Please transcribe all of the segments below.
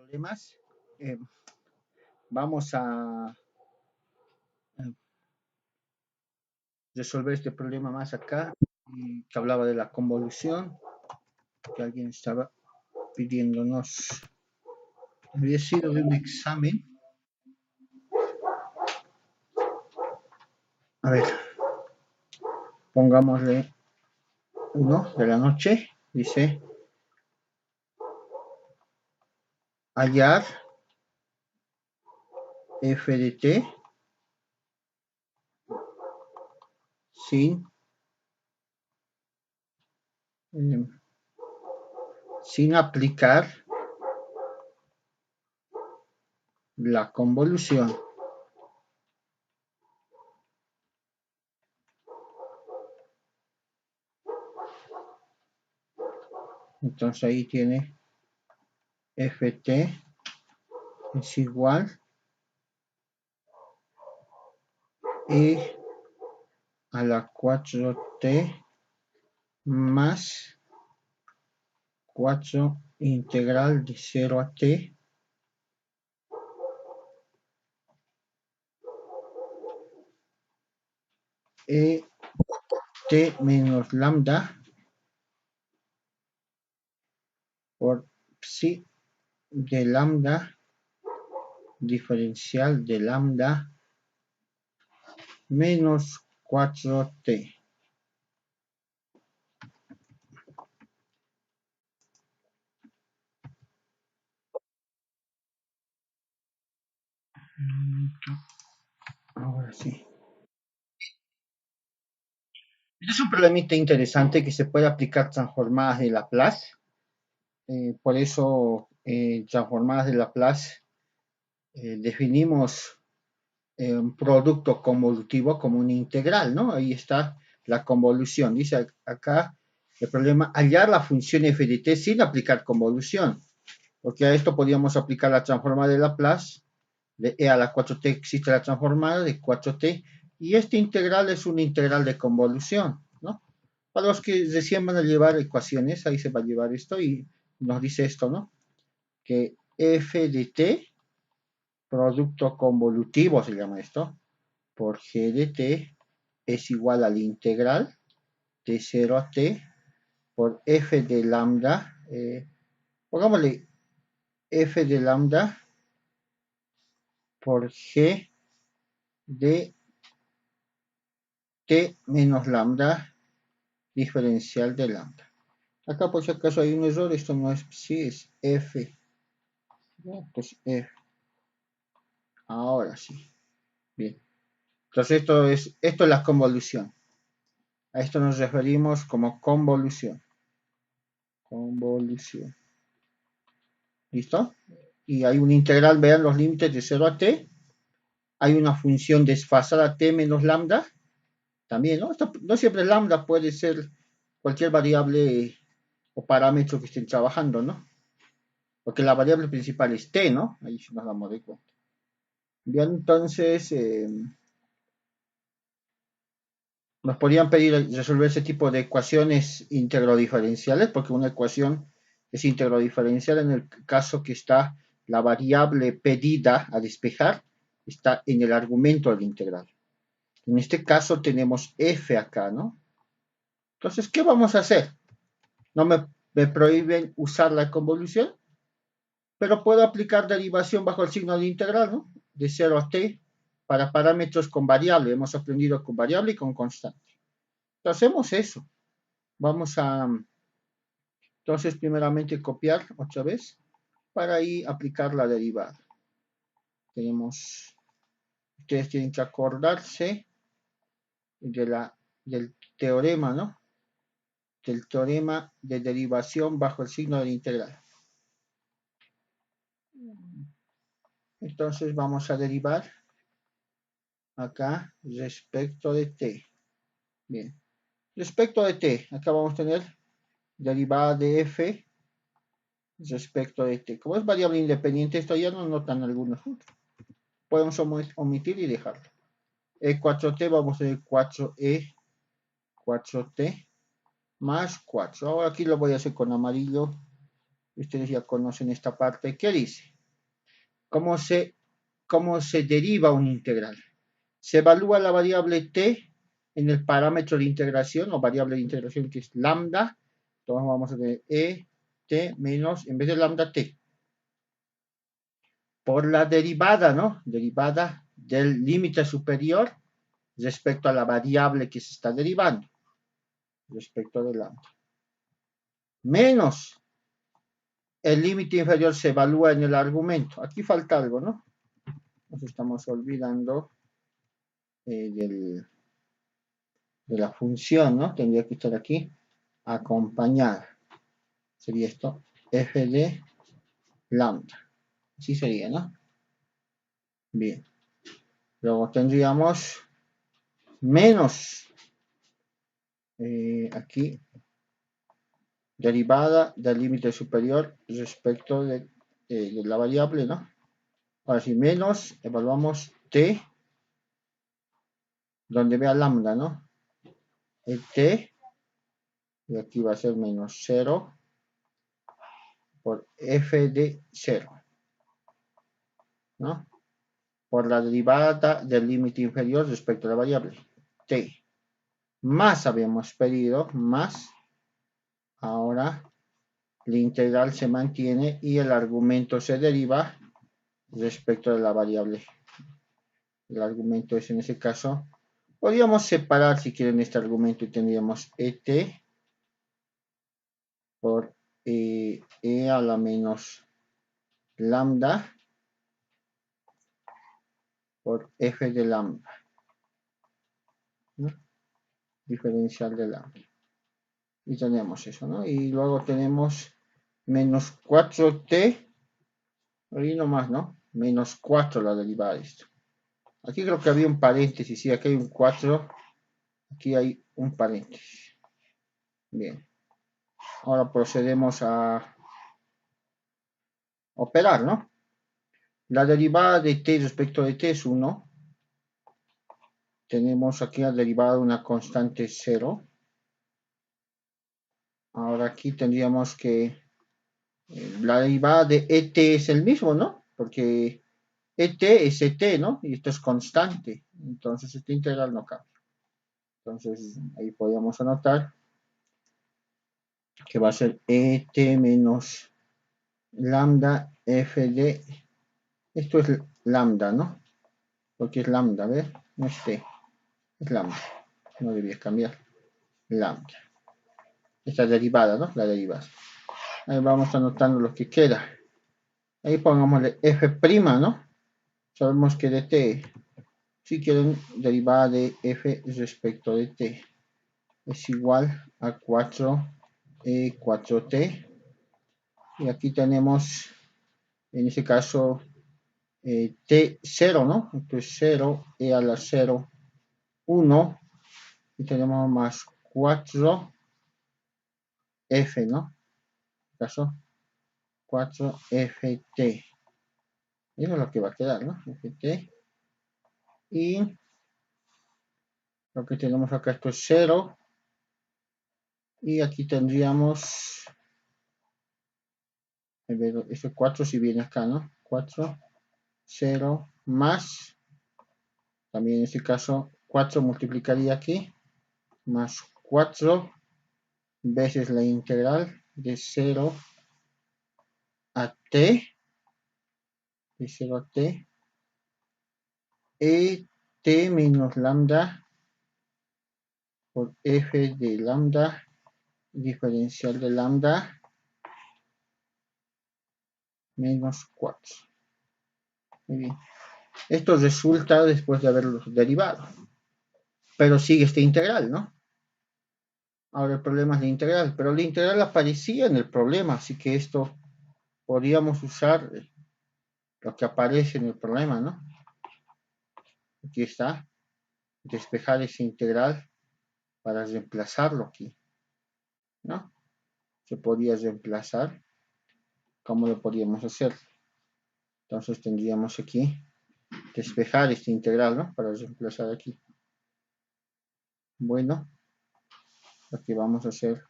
problemas. Vamos a resolver este problema más acá, que hablaba de la convolución, que alguien estaba pidiéndonos. Había sido de un examen. A ver, pongámosle 1 de la noche. Dice, hallar f de t sin aplicar la convolución. Entonces ahí tiene ft es igual e a la 4t más 4 integral de 0 a t e t menos lambda por psi de lambda diferencial de lambda menos 4t. Ahora sí. Este es un problemita interesante que se puede aplicar transformadas de Laplace. Por eso, transformadas de Laplace, definimos un producto convolutivo como una integral, ¿no? Ahí está la convolución. Dice acá el problema, hallar la función f de t sin aplicar convolución. Porque a esto podríamos aplicar la transformada de Laplace, de e a la 4t existe la transformada de 4t, y esta integral es una integral de convolución, ¿no? Para los que recién van a llevar ecuaciones, ahí se va a llevar esto y nos dice esto, ¿no? Que f de t, producto convolutivo se llama esto, por g de t es igual a la integral de 0 a t por f de lambda, pongámosle f de lambda por g de t menos lambda diferencial de lambda. Acá por si acaso hay un error, esto no es psi, es f. Pues f. Ahora sí. Bien. Entonces esto es la convolución. A esto nos referimos como convolución. Convolución. ¿Listo? Y hay una integral, vean los límites de 0 a t. Hay una función desfasada t menos lambda. También, ¿no? Esto, no siempre lambda puede ser cualquier variable o parámetro que estén trabajando, ¿no? Porque la variable principal es t, ¿no? Ahí nos damos de cuenta. Bien, entonces, nos podrían pedir resolver ese tipo de ecuaciones integrodiferenciales, porque una ecuación es integrodiferencial en el caso que está la variable pedida a despejar, está en el argumento del integral. En este caso tenemos f acá, ¿no? Entonces, ¿qué vamos a hacer? No me prohíben usar la convolución, pero puedo aplicar derivación bajo el signo de integral, ¿no? De 0 a t para parámetros con variable. Hemos aprendido con variable y con constante. Entonces, hacemos eso. Vamos a, entonces, primeramente copiar otra vez para ahí aplicar la derivada. Tenemos, ustedes tienen que acordarse del teorema, ¿no? Del teorema de derivación bajo el signo de la integral. Entonces vamos a derivar acá respecto de t. Bien. Respecto de t, acá vamos a tener derivada de f respecto de t. Como es variable independiente, esto ya no notan algunos. Podemos omitir y dejarlo. E4t vamos a tener 4e, 4t más 4. Ahora aquí lo voy a hacer con amarillo. Ustedes ya conocen esta parte. ¿Qué dice? cómo se deriva un integral? Se evalúa la variable t en el parámetro de integración o variable de integración que es lambda. Entonces vamos a tener t menos, en vez de lambda, t. Por la derivada, ¿no? Derivada del límite superior respecto a la variable que se está derivando. Respecto de lambda. Menos el límite inferior se evalúa en el argumento. Aquí falta algo, ¿no? Nos estamos olvidando de la función, ¿no? Tendría que estar aquí. Acompañar. Sería esto. F de lambda. Así sería, ¿no? Bien. Luego tendríamos menos aquí derivada del límite superior respecto de la variable, ¿no? Ahora sí, menos, evaluamos t, donde vea lambda, ¿no? El t, y aquí va a ser menos 0 por f de 0, ¿no? Por la derivada del límite inferior respecto a la variable t. Más habíamos pedido, más, ahora la integral se mantiene y el argumento se deriva respecto de la variable. El argumento es en ese caso, podríamos separar si quieren este argumento y tendríamos et por e a la menos lambda por f de lambda, ¿no? Diferencial de lambda. Y tenemos eso, ¿no? Y luego tenemos menos 4t, ahí nomás, ¿no? Menos 4 la derivada de esto. Aquí creo que había un paréntesis, sí, aquí hay un 4, aquí hay un paréntesis. Bien. Ahora procedemos a operar, ¿no? La derivada de t respecto de t es 1. Tenemos aquí la derivada de una constante 0. Ahora aquí tendríamos que la derivada de et es el mismo, ¿no? Porque et es et, ¿no? Y esto es constante. Entonces esta integral no cambia. Entonces ahí podríamos anotar que va a ser et menos lambda f de... Esto es lambda, ¿no? Porque es lambda, ¿ves? No es t, es lambda. No debía cambiar. Lambda. Esta derivada, ¿no? La derivada. Ahí vamos anotando lo que queda. Ahí pongámosle f', ¿no? Sabemos que de t, si quieren, derivada de f respecto de t es igual a 4t. Y aquí tenemos, en este caso, t0, ¿no? Entonces 0, e a la 0, 1. Y tenemos más 4f, ¿no? En este caso, 4ft. Eso es lo que va a quedar, ¿no? ft. Y lo que tenemos acá, esto es 0. Y aquí tendríamos, este 4 si viene acá, ¿no? 4, 0, más, también en este caso, 4 multiplicaría aquí, más 4 veces la integral de 0 a t, de 0 a t, e t menos lambda por f de lambda, diferencial de lambda, menos 4. Muy bien. Esto resulta después de haberlos derivado. Pero sigue esta integral, ¿no? Ahora el problema es la integral, pero la integral aparecía en el problema, así que esto podríamos usar lo que aparece en el problema, ¿no? Aquí está, despejar esa integral para reemplazarlo aquí, ¿no? Se podría reemplazar. ¿Cómo lo podríamos hacer? Entonces tendríamos aquí despejar esta integral, ¿no? Para reemplazar aquí. Bueno, lo que vamos a hacer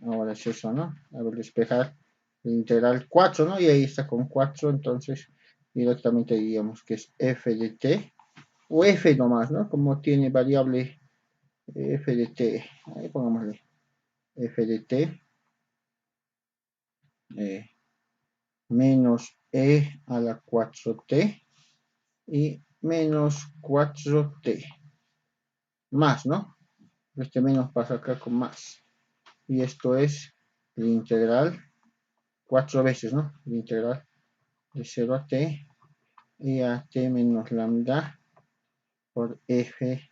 ahora es eso, ¿no? A ver, despejar la integral 4, ¿no? Y ahí está con 4, entonces directamente diríamos que es f de t, o f nomás, ¿no? Como tiene variable f de t, ahí pongámosle f de t, menos e a la 4t y menos 4t, más, ¿no? Este menos pasa acá con más. Y esto es la integral 4 veces, ¿no? La integral de 0 a t y a t menos lambda por f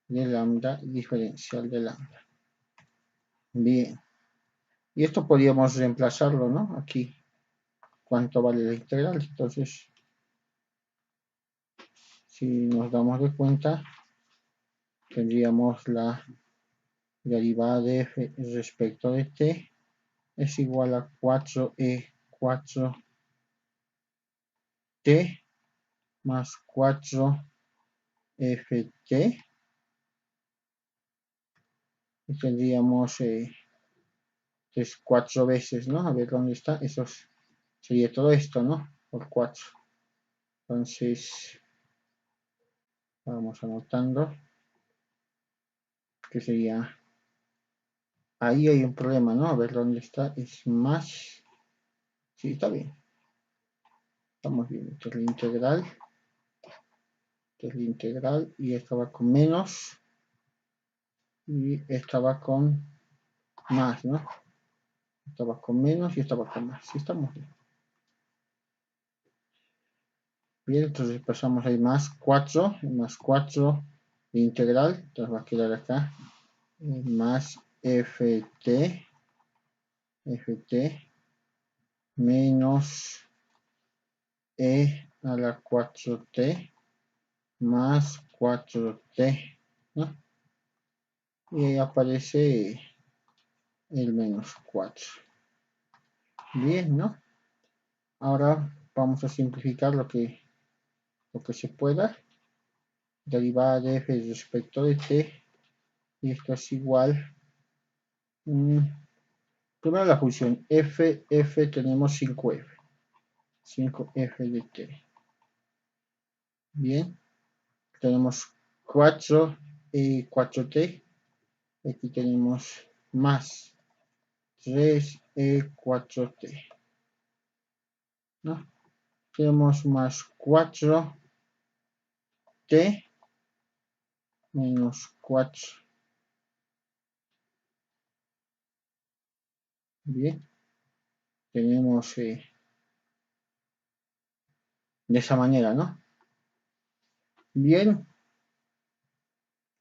de lambda diferencial de lambda. Bien. Y esto podríamos reemplazarlo, ¿no? Aquí, ¿cuánto vale la integral? Entonces, si nos damos de cuenta, tendríamos la derivada de f respecto de t es igual a 4e 4t más 4ft. Y tendríamos pues 4 veces, ¿no? A ver dónde está. Eso sería todo esto, ¿no? Por 4. Entonces, vamos anotando que sería... Ahí hay un problema, ¿no? A ver dónde está. Es más... Sí, está bien. Estamos bien. Esta es la integral. Esta es la integral. Y esta va con menos. Y esta va con más, ¿no? Esta va con menos y esta va con más. Sí, estamos bien. Bien, entonces pasamos ahí más 4 de integral. Entonces va a quedar acá. Más ft menos e a la 4t más 4t, ¿no? Y ahí aparece el menos 4. Bien, ¿no? Ahora vamos a simplificar lo que se pueda. Derivada de f respecto de t. Y esto es igual. Primero la función f tenemos 5f. 5f de t. Bien. Tenemos 4 y 4t. Aquí tenemos más 3e4t, ¿no? Tenemos más 4t menos 4. Bien. Tenemos de esa manera, ¿no? Bien.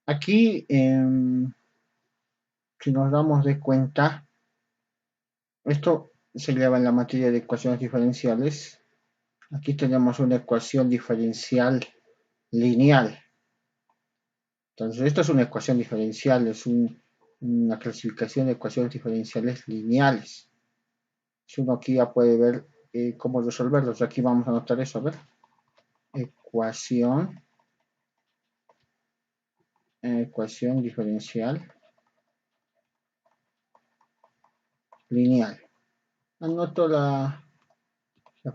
Aquí, si nos damos de cuenta, esto se lleva en la materia de ecuaciones diferenciales. Aquí tenemos una ecuación diferencial lineal. Entonces, esto es una ecuación diferencial, es una clasificación de ecuaciones diferenciales lineales. Si uno aquí ya puede ver cómo resolverlos, aquí vamos a anotar eso, a ver. Ecuación diferencial lineal. Anoto la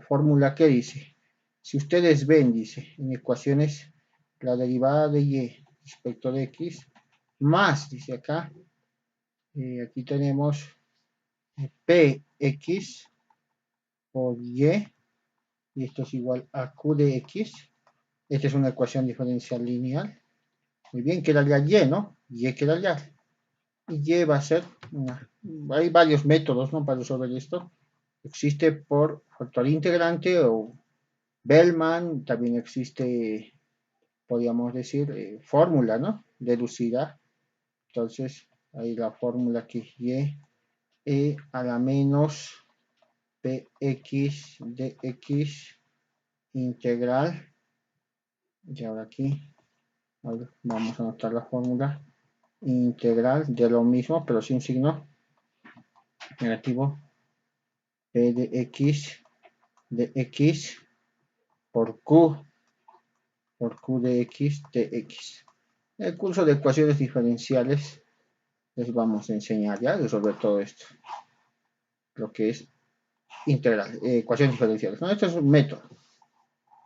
fórmula que dice. Si ustedes ven, dice, en ecuaciones, la derivada de y respecto de x, más, dice acá, aquí tenemos px por y esto es igual a q de x. Esta es una ecuación diferencial lineal. Muy bien, quedaría y, ¿no? Y quedaría. Y y va a ser, hay varios métodos, ¿no? Para resolver esto. Existe por factor integrante o Bellman, también existe, podríamos decir, fórmula, ¿no? Deducida. Entonces, ahí la fórmula que es y e a la menos px de x integral. Y ahora aquí vamos a anotar la fórmula integral de lo mismo, pero sin signo negativo. P de x por q de x de x. En el curso de ecuaciones diferenciales les vamos a enseñar ya a resolver todo esto. Lo que es integral, ecuaciones diferenciales, ¿no? Este es un método.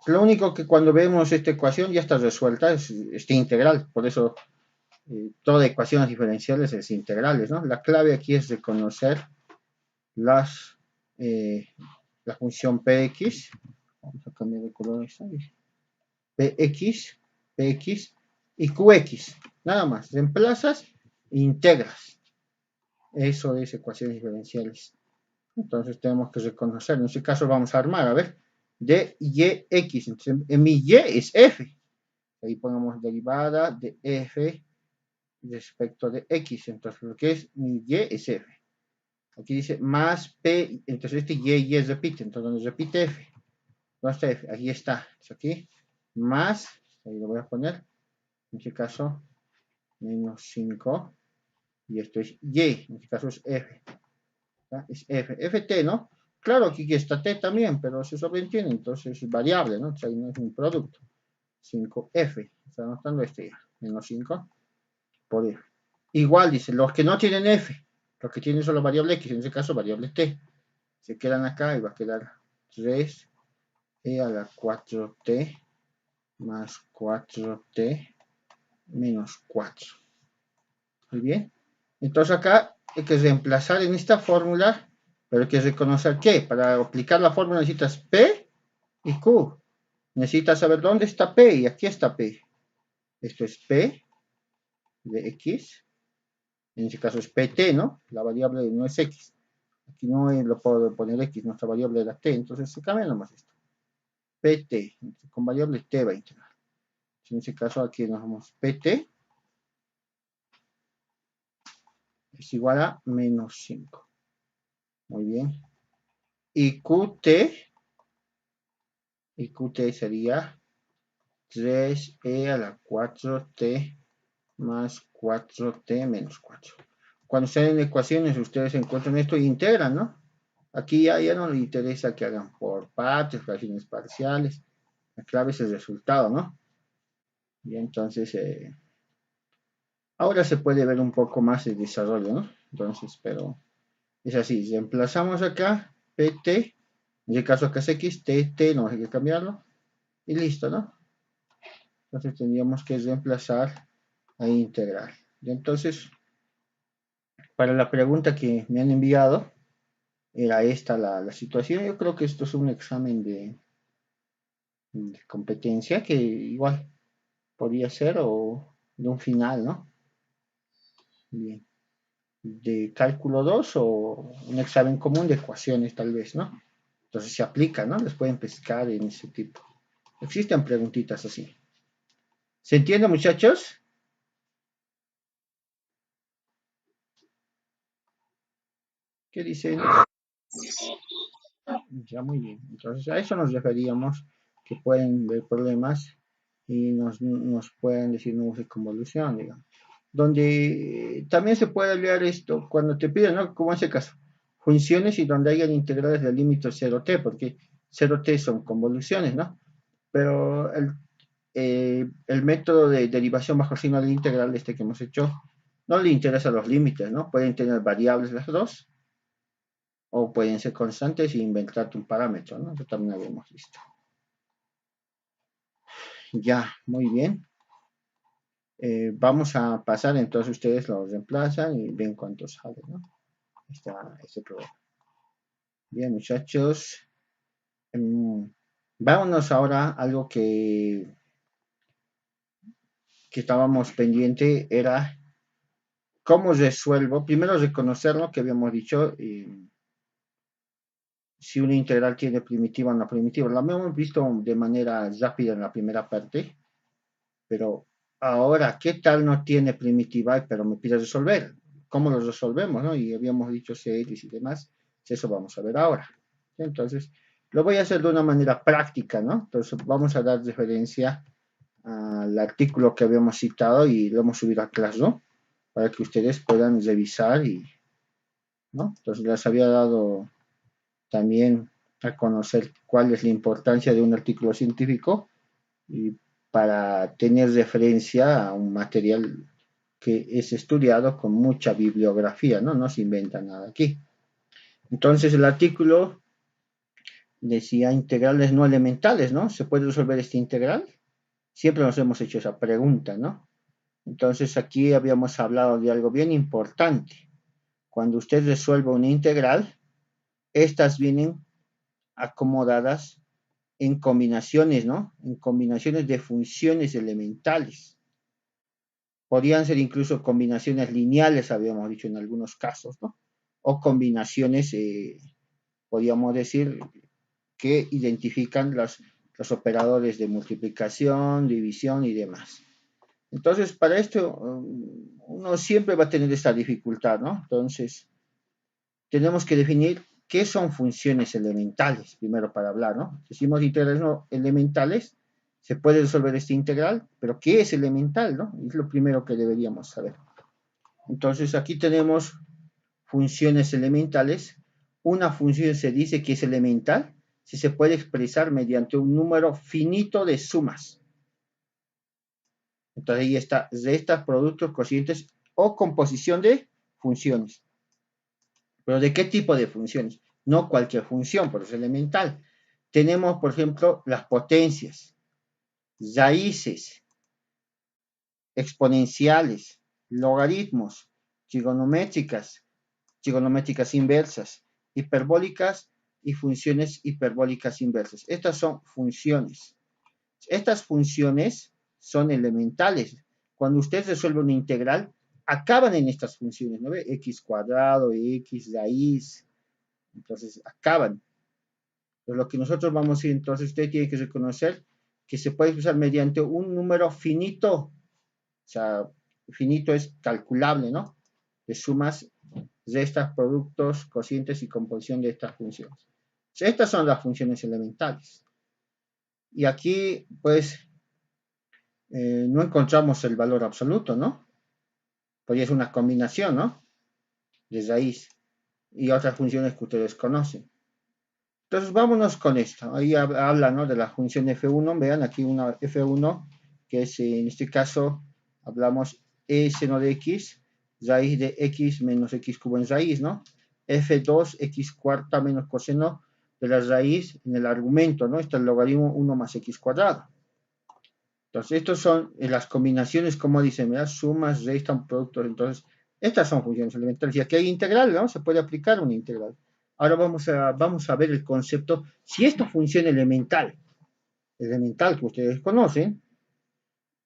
Lo único que cuando vemos esta ecuación ya está resuelta, es este integral, por eso toda ecuaciones diferenciales es integrales, ¿no? La clave aquí es reconocer las, eh, la función px, vamos a cambiar de color esta, px y qx, nada más, reemplazas e integras. Eso es ecuaciones diferenciales. Entonces tenemos que reconocer, en este caso vamos a armar, a ver, de y x, entonces en mi y es f, ahí ponemos derivada de f respecto de x, entonces lo que es mi y es f. Aquí dice más p, entonces este y repite, entonces nos repite f. ¿Dónde está f? Aquí está, es aquí, más, ahí lo voy a poner, en este caso, menos 5, y esto es y, en este caso es f, ¿tá? Es f, ft, ¿no? Claro, aquí está t también, pero se sobreentiende, entonces es variable, ¿no? O sea, no es un producto. 5f, está anotando este ya, menos 5 por f. Igual dice, los que no tienen f, los que tienen solo variable x, en este caso variable t, se quedan acá y va a quedar 3e a la 4t más 4t menos 4. Muy bien. Entonces acá hay que reemplazar en esta fórmula, pero hay que reconocer que para aplicar la fórmula necesitas P y Q. Necesitas saber dónde está P y aquí está P. Esto es P de X. En este caso es PT, ¿no? La variable no es X. Aquí no lo puedo poner X, nuestra variable era T, entonces se cambia nomás esto. PT, con variable T va a integrar. En este caso aquí nos vamos PT es igual a menos 5. Muy bien. Y QT sería 3e a la 4t más 4t menos 4. Cuando estén en ecuaciones, ustedes encuentran esto e integran, ¿no? Aquí ya no les interesa que hagan por partes, fracciones parciales. La clave es el resultado, ¿no? Y entonces, ahora se puede ver un poco más el desarrollo, ¿no? Entonces, pero es así. Reemplazamos acá pt, en este caso acá es x, tt, no hay que cambiarlo. Y listo, ¿no? Entonces tendríamos que reemplazar a integral. Y entonces, para la pregunta que me han enviado, era esta la situación. Yo creo que esto es un examen de competencia que igual podría ser o de un final, ¿no? Bien. De cálculo 2 o un examen común de ecuaciones tal vez, ¿no? Entonces se aplica, ¿no? Les pueden pescar en ese tipo. Existen preguntitas así. ¿Se entiende, muchachos? ¿Qué dicen? Ya muy bien. Entonces a eso nos referíamos, que pueden ver problemas y nos pueden decir nuevos convolución, digamos. Donde también se puede leer esto cuando te piden, ¿no? Como en ese caso, funciones y donde hayan integrales del límite 0t, porque 0t son convoluciones, ¿no? Pero el método de derivación bajo signo de integral este que hemos hecho no le interesa los límites, ¿no? Pueden tener variables las dos o pueden ser constantes e inventarte un parámetro, ¿no? Eso también habíamos visto. Ya, muy bien. Vamos a pasar, entonces ustedes lo reemplazan y ven cuánto sale, ¿no? Este programa. Bien, muchachos. Vámonos ahora a algo que estábamos pendiente, era cómo resuelvo, primero reconocer lo que habíamos dicho, si una integral tiene primitiva o no primitiva. Lo hemos visto de manera rápida en la primera parte, pero ahora, ¿qué tal no tiene primitiva, pero me pide resolver? ¿Cómo lo resolvemos, no? Y habíamos dicho series y demás. Eso vamos a ver ahora. Entonces, lo voy a hacer de una manera práctica, ¿no? Entonces, vamos a dar referencia al artículo que habíamos citado y lo hemos subido a Classroom para que ustedes puedan revisar y, ¿no? Entonces, les había dado también a conocer cuál es la importancia de un artículo científico y para tener referencia a un material que es estudiado con mucha bibliografía, ¿no? No se inventa nada aquí. Entonces el artículo decía integrales no elementales, ¿no? ¿Se puede resolver este integral? Siempre nos hemos hecho esa pregunta, ¿no? Entonces aquí habíamos hablado de algo bien importante. Cuando usted resuelve una integral, estas vienen acomodadas en combinaciones, ¿no? En combinaciones de funciones elementales. Podrían ser incluso combinaciones lineales, habíamos dicho en algunos casos, ¿no? O combinaciones, podríamos decir, que identifican los operadores de multiplicación, división y demás. Entonces, para esto, uno siempre va a tener esta dificultad, ¿no? Entonces, tenemos que definir qué son funciones elementales, primero para hablar, ¿no? Decimos integrales no elementales, se puede resolver este integral, pero ¿qué es elemental, no? Es lo primero que deberíamos saber. Entonces, aquí tenemos funciones elementales. Una función se dice que es elemental si se puede expresar mediante un número finito de sumas. Entonces ahí está restas, productos, cocientes o composición de funciones. ¿Pero de qué tipo de funciones? No cualquier función, por eso es elemental. Tenemos, por ejemplo, las potencias, raíces, exponenciales, logaritmos, trigonométricas, trigonométricas inversas, hiperbólicas y funciones hiperbólicas inversas. Estas son funciones. Estas funciones son elementales. Cuando usted resuelve una integral, acaban en estas funciones, ¿no ve? X cuadrado, X raíz, entonces acaban. Pero lo que nosotros vamos a ir, entonces usted tiene que reconocer que se puede expresar mediante un número finito, o sea, finito es calculable, ¿no? De sumas, restas, productos, cocientes y composición de estas funciones. O sea, estas son las funciones elementales. Y aquí, pues, no encontramos el valor absoluto, ¿no? Pues es una combinación, ¿no? De raíz y otras funciones que ustedes conocen. Entonces, vámonos con esto. Ahí habla, ¿no? De la función F1. Vean aquí una F1, que es, en este caso, hablamos E seno de X, raíz de X menos X cubo en raíz, ¿no? F2, X cuarta menos coseno de la raíz en el argumento, ¿no? Está el logaritmo 1 más X cuadrado. Entonces, estas son las combinaciones, como dicen, ¿verdad? Sumas, restan, productos. Entonces, estas son funciones elementales. Y aquí hay integral, ¿no? Se puede aplicar una integral. Ahora vamos a ver el concepto. Si esta función elemental que ustedes conocen,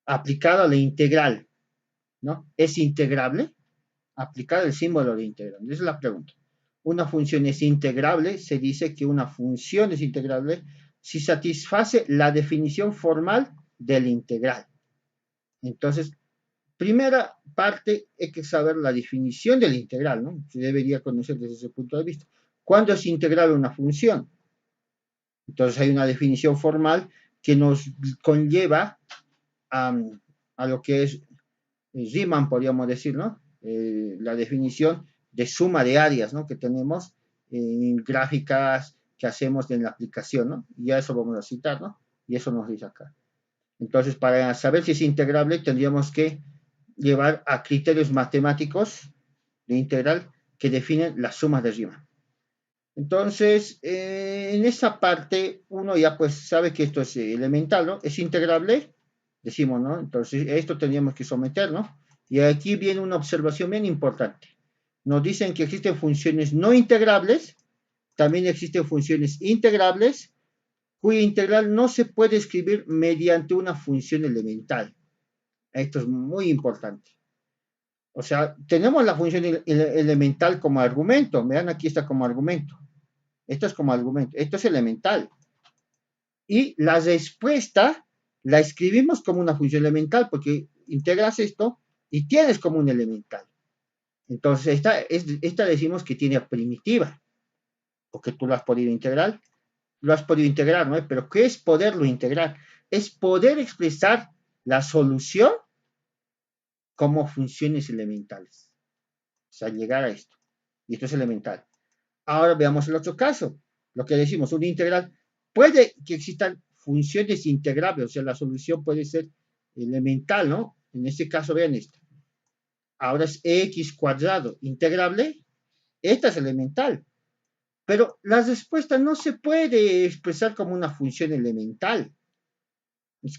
aplicada a la integral, ¿no? ¿Es integrable? Aplicar el símbolo de integral. Esa es la pregunta. Una función es integrable, se dice que una función es integrable si satisface la definición formal del integral. Entonces, primera parte, hay que saber la definición del integral, ¿no? Se debería conocer desde ese punto de vista. ¿Cuándo es integral una función? Entonces hay una definición formal que nos conlleva a lo que es Riemann, podríamos decir, ¿no? La definición de suma de áreas, ¿no? Que tenemos en gráficas que hacemos en la aplicación, ¿no? Y a eso vamos a citar, ¿no? Y eso nos dice acá. Entonces, para saber si es integrable, tendríamos que llevar a criterios matemáticos de integral que definen las sumas de Riemann. Entonces, en esa parte, uno ya pues sabe que esto es elemental, ¿no? Es integrable, decimos, ¿no? Entonces, esto tendríamos que someter, ¿no? Y aquí viene una observación bien importante. Nos dicen que existen funciones no integrables, también existen funciones integrables, cuya integral no se puede escribir mediante una función elemental. Esto es muy importante. O sea, tenemos la función elemental como argumento. Vean, aquí está como argumento. Esto es como argumento. Esto es elemental. Y la respuesta la escribimos como una función elemental porque integras esto y tienes como un elemental. Entonces, esta decimos que tiene primitiva, porque tú lo has podido integrar. Lo has podido integrar, ¿no? Pero ¿qué es poderlo integrar? Es poder expresar la solución como funciones elementales. O sea, llegar a esto. Y esto es elemental. Ahora veamos el otro caso. Lo que decimos, una integral. Puede que existan funciones integrables, o sea, la solución puede ser elemental, ¿no? En este caso, vean esto. Ahora es x cuadrado integrable. Esta es elemental. Pero la respuesta no se puede expresar como una función elemental.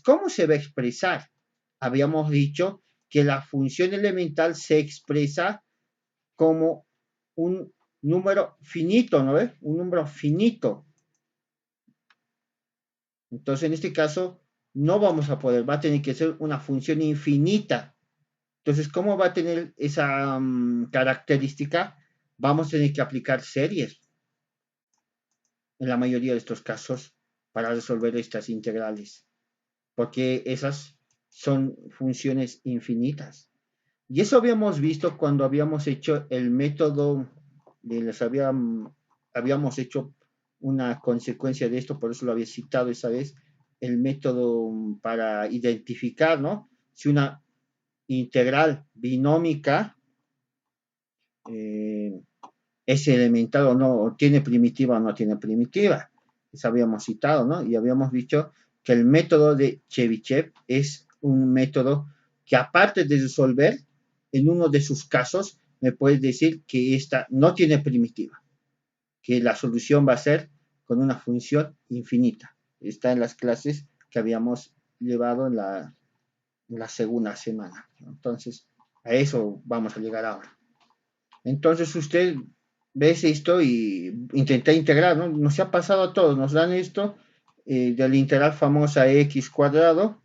¿Cómo se va a expresar? Habíamos dicho que la función elemental se expresa como un número finito, ¿no ves? Un número finito. Entonces, en este caso, no vamos a poder, va a tener que ser una función infinita. Entonces, ¿cómo va a tener esa característica? Vamos a tener que aplicar series en la mayoría de estos casos para resolver estas integrales, porque esas son funciones infinitas. Y eso habíamos visto cuando habíamos hecho el método, habíamos hecho una consecuencia de esto, por eso lo había citado esa vez, el método para identificar, ¿no? Si una integral binómica eh, es elemental o no, o tiene primitiva o no tiene primitiva. Eso habíamos citado, ¿no? Y habíamos dicho que el método de Chebyshev es un método que aparte de resolver, en uno de sus casos, me puedes decir que esta no tiene primitiva, que la solución va a ser con una función infinita. Está en las clases que habíamos llevado en la segunda semana. Entonces, a eso vamos a llegar ahora. Entonces usted ve esto y intenta integrar, ¿no? Nos ha pasado a todos, nos dan esto de la integral famosa x cuadrado,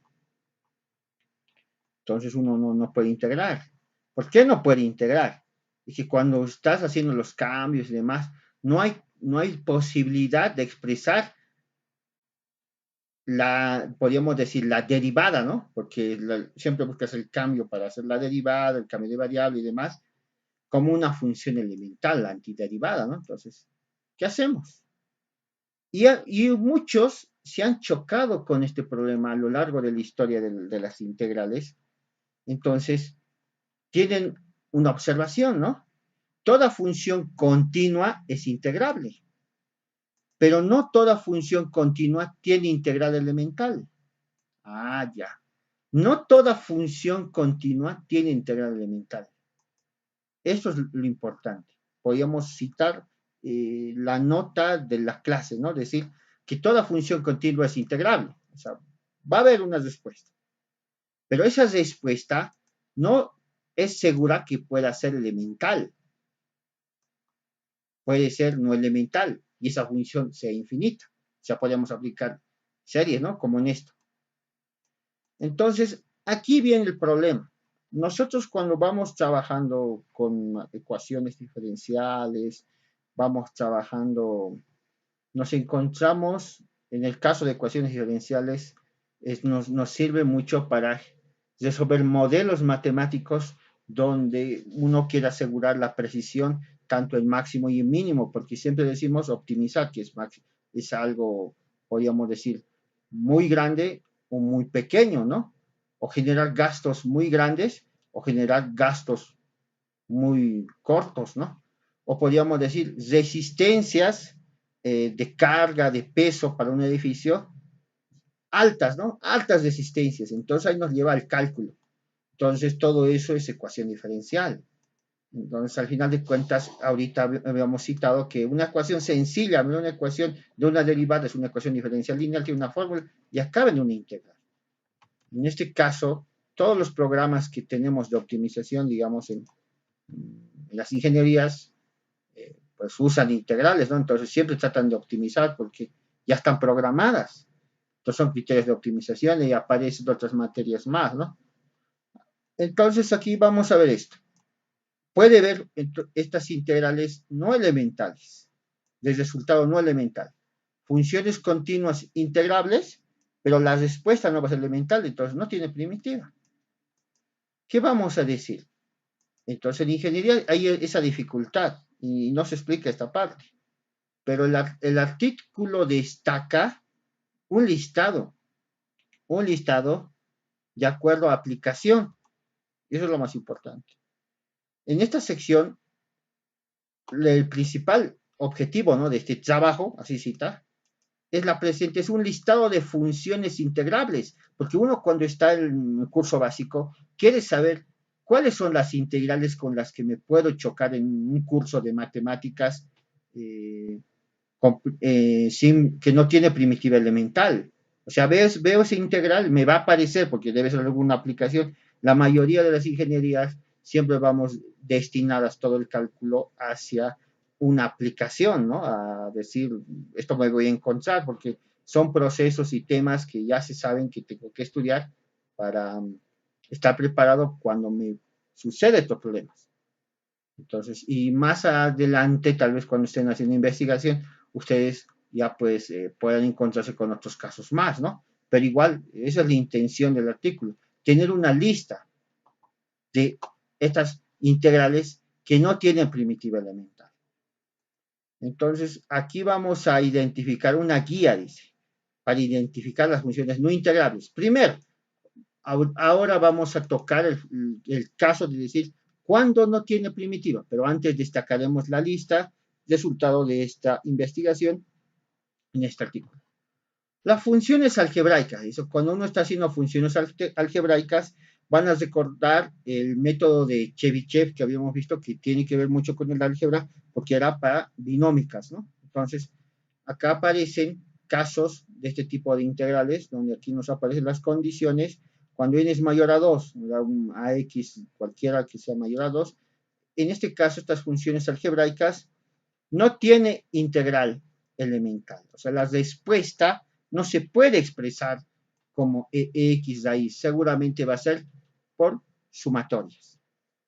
entonces uno no puede integrar. ¿Por qué no puede integrar? Es que cuando estás haciendo los cambios y demás, no hay posibilidad de expresar podríamos decir, la derivada, ¿no? Porque siempre buscas el cambio para hacer la derivada, el cambio de variable y demás, como una función elemental, la antiderivada, ¿no? Entonces, ¿qué hacemos? Y muchos se han chocado con este problema a lo largo de la historia de las integrales. Entonces, tienen una observación, ¿no? Toda función continua es integrable, pero no toda función continua tiene integral elemental. Ah, ya. No toda función continua tiene integral elemental. Eso es lo importante. Podríamos citar la nota de la clase, ¿no? Decir que toda función continua es integrable. O sea, va a haber una respuesta. Pero esa respuesta no es segura que pueda ser elemental. Puede ser no elemental y esa función sea infinita. O sea, podríamos aplicar series, ¿no? Como en esto. Entonces, aquí viene el problema. Nosotros cuando vamos trabajando con ecuaciones diferenciales, vamos trabajando, nos encontramos, en el caso de ecuaciones diferenciales, nos sirve mucho para resolver modelos matemáticos donde uno quiere asegurar la precisión tanto en máximo y en mínimo, porque siempre decimos optimizar, que es algo, podríamos decir, muy grande o muy pequeño, ¿no? O generar gastos muy grandes o generar gastos muy cortos, ¿no? O podríamos decir resistencias de carga, de peso para un edificio altas, ¿no? Altas resistencias. Entonces ahí nos lleva al cálculo. Entonces todo eso es ecuación diferencial. Entonces, al final de cuentas, ahorita habíamos citado que una ecuación sencilla, una ecuación de una derivada es una ecuación diferencial lineal, tiene una fórmula y acaba en una integral. En este caso, todos los programas que tenemos de optimización, digamos, en las ingenierías, pues usan integrales, ¿no? Entonces siempre tratan de optimizar porque ya están programadas. Entonces son criterios de optimización y aparecen otras materias más, ¿no? Entonces aquí vamos a ver esto. Puede ver estas integrales no elementales, del resultado no elemental. Funciones continuas integrables, pero la respuesta no va a ser elemental, entonces no tiene primitiva. ¿Qué vamos a decir? Entonces en ingeniería hay esa dificultad y no se explica esta parte. Pero el artículo destaca un listado de acuerdo a aplicación. Eso es lo más importante. En esta sección, el principal objetivo, ¿no?, de este trabajo, así cita, es un listado de funciones integrables, porque uno cuando está en el curso básico quiere saber cuáles son las integrales con las que me puedo chocar en un curso de matemáticas que no tiene primitiva elemental. O sea, veo ese integral, me va a aparecer, porque debe ser alguna aplicación. La mayoría de las ingenierías siempre vamos destinadas todo el cálculo hacia una aplicación, ¿no? A decir, esto me voy a encontrar, porque son procesos y temas que ya se saben que tengo que estudiar para estar preparado cuando me sucede estos problemas. Entonces, y más adelante, tal vez cuando estén haciendo investigación, ustedes ya pues puedan encontrarse con otros casos más, ¿no? Pero igual, esa es la intención del artículo, tener una lista de estas integrales que no tienen primitiva elemental. Entonces, aquí vamos a identificar una guía, dice, para identificar las funciones no integrables. Primero, ahora vamos a tocar el caso de decir cuándo no tiene primitiva, pero antes destacaremos la lista resultado de esta investigación en este artículo. Las funciones algebraicas, eso, cuando uno está haciendo funciones algebraicas, van a recordar el método de Chebyshev que habíamos visto que tiene que ver mucho con el álgebra porque era para binómicas, ¿no? Entonces, acá aparecen casos de este tipo de integrales, donde aquí nos aparecen las condiciones. Cuando n es mayor a 2, un AX cualquiera que sea mayor a 2, en este caso estas funciones algebraicas no tiene integral elemental. O sea, la respuesta no se puede expresar como EX de ahí. Seguramente va a ser por sumatorias,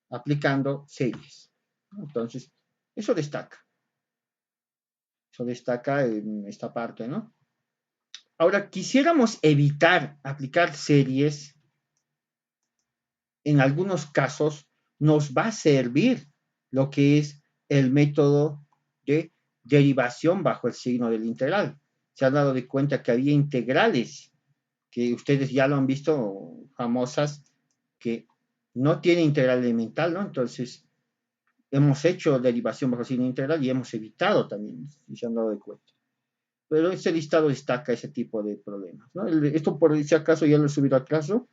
aplicando series. Entonces, eso destaca. Eso destaca en esta parte, ¿no? Ahora, quisiéramos evitar aplicar series, en algunos casos nos va a servir lo que es el método de derivación bajo el signo del integral. Se han dado de cuenta que había integrales que ustedes ya lo han visto, famosas, que no tienen integral elemental, ¿no? Entonces, hemos hecho derivación bajo el signo integral y hemos evitado también, si se han dado de cuenta. Pero este listado destaca ese tipo de problemas, ¿no? Esto por si acaso ya lo he subido al caso,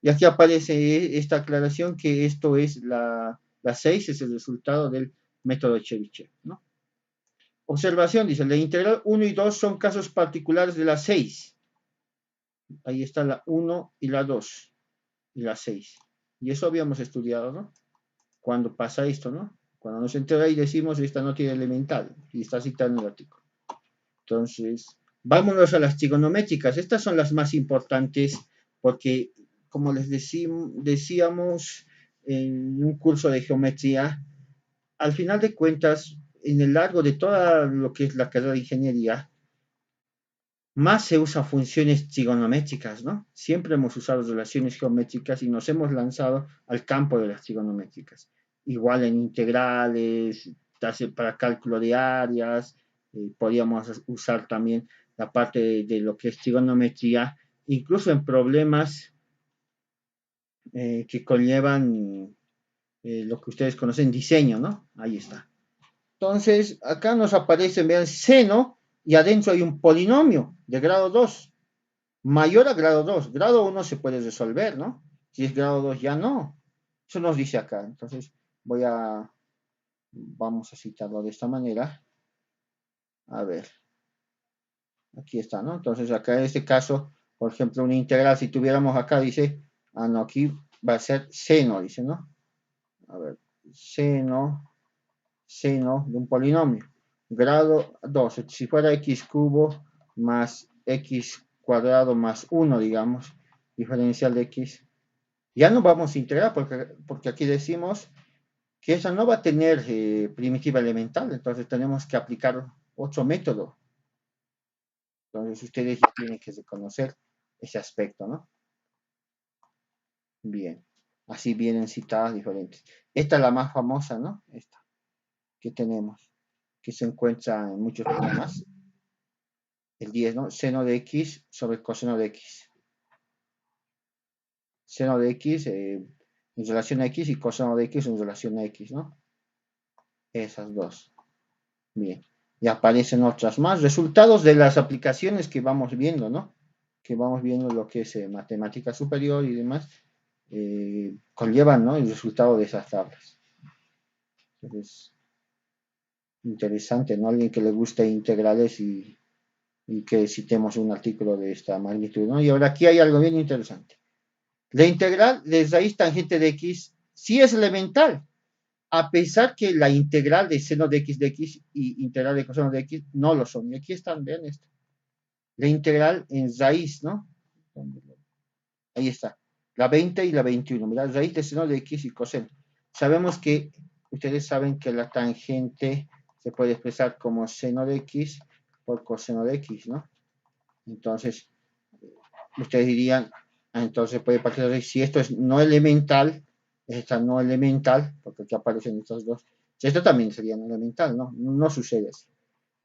y aquí aparece esta aclaración que esto es la 6, es el resultado del método de Chebyshev, ¿no? Observación, dice, la integral 1 y 2 son casos particulares de la 6. Ahí está la 1 y la 2 y la 6. Y eso habíamos estudiado, ¿no? Cuando pasa esto, ¿no? Cuando nos entera y decimos, esta no tiene elemental, y está citando el artículo. Entonces, vámonos a las trigonométricas. Estas son las más importantes porque, como les decíamos en un curso de geometría, al final de cuentas, en el largo de toda lo que es la carrera de ingeniería, más se usan funciones trigonométricas, ¿no? Siempre hemos usado relaciones geométricas y nos hemos lanzado al campo de las trigonométricas. Igual en integrales, para cálculo de áreas, podríamos usar también la parte lo que es trigonometría, incluso en problemas que conllevan lo que ustedes conocen, diseño, ¿no? Ahí está. Entonces, acá nos aparece, vean, seno, y adentro hay un polinomio de grado 2 mayor a grado 2. Grado 1 se puede resolver, ¿no? Si es grado 2 ya no. Eso nos dice acá. Entonces, vamos a citarlo de esta manera. A ver, aquí está, ¿no? Entonces, acá en este caso, por ejemplo, una integral, si tuviéramos acá, dice, no, aquí va a ser seno, dice, ¿no? A ver, seno de un polinomio. Grado 2, si fuera x cubo más x cuadrado más 1, digamos, diferencial de x, ya no vamos a integrar porque aquí decimos que esa no va a tener primitiva elemental, entonces tenemos que aplicar otro método. Entonces ustedes ya tienen que reconocer ese aspecto, ¿no? Bien, así vienen citadas diferentes. Esta es la más famosa, ¿no? Esta que tenemos, que se encuentra en muchos programas. El 10, ¿no? Seno de x sobre coseno de x. Seno de x en relación a x y coseno de x en relación a x, ¿no? Esas dos. Bien. Y aparecen otras más. Resultados de las aplicaciones que vamos viendo, ¿no? Que vamos viendo lo que es matemática superior y demás. Conllevan, ¿no? El resultado de esas tablas. Entonces, Interesante, ¿no? Alguien que le guste integrales y que citemos un artículo de esta magnitud, ¿no? Y ahora aquí hay algo bien interesante. La integral de raíz tangente de x sí es elemental, a pesar que la integral de seno de x y integral de coseno de x no lo son. Y aquí están, vean esto. La integral en raíz, ¿no? Ahí está. La 20 y la 21. Mira, raíz de seno de x y coseno. Sabemos que, ustedes saben que la tangente se puede expresar como seno de x por coseno de x, ¿no? Entonces, ustedes dirían, entonces puede partir de si esto es no elemental, esta no elemental, porque aquí aparecen estos dos, esto también sería no elemental, ¿no? No sucede así.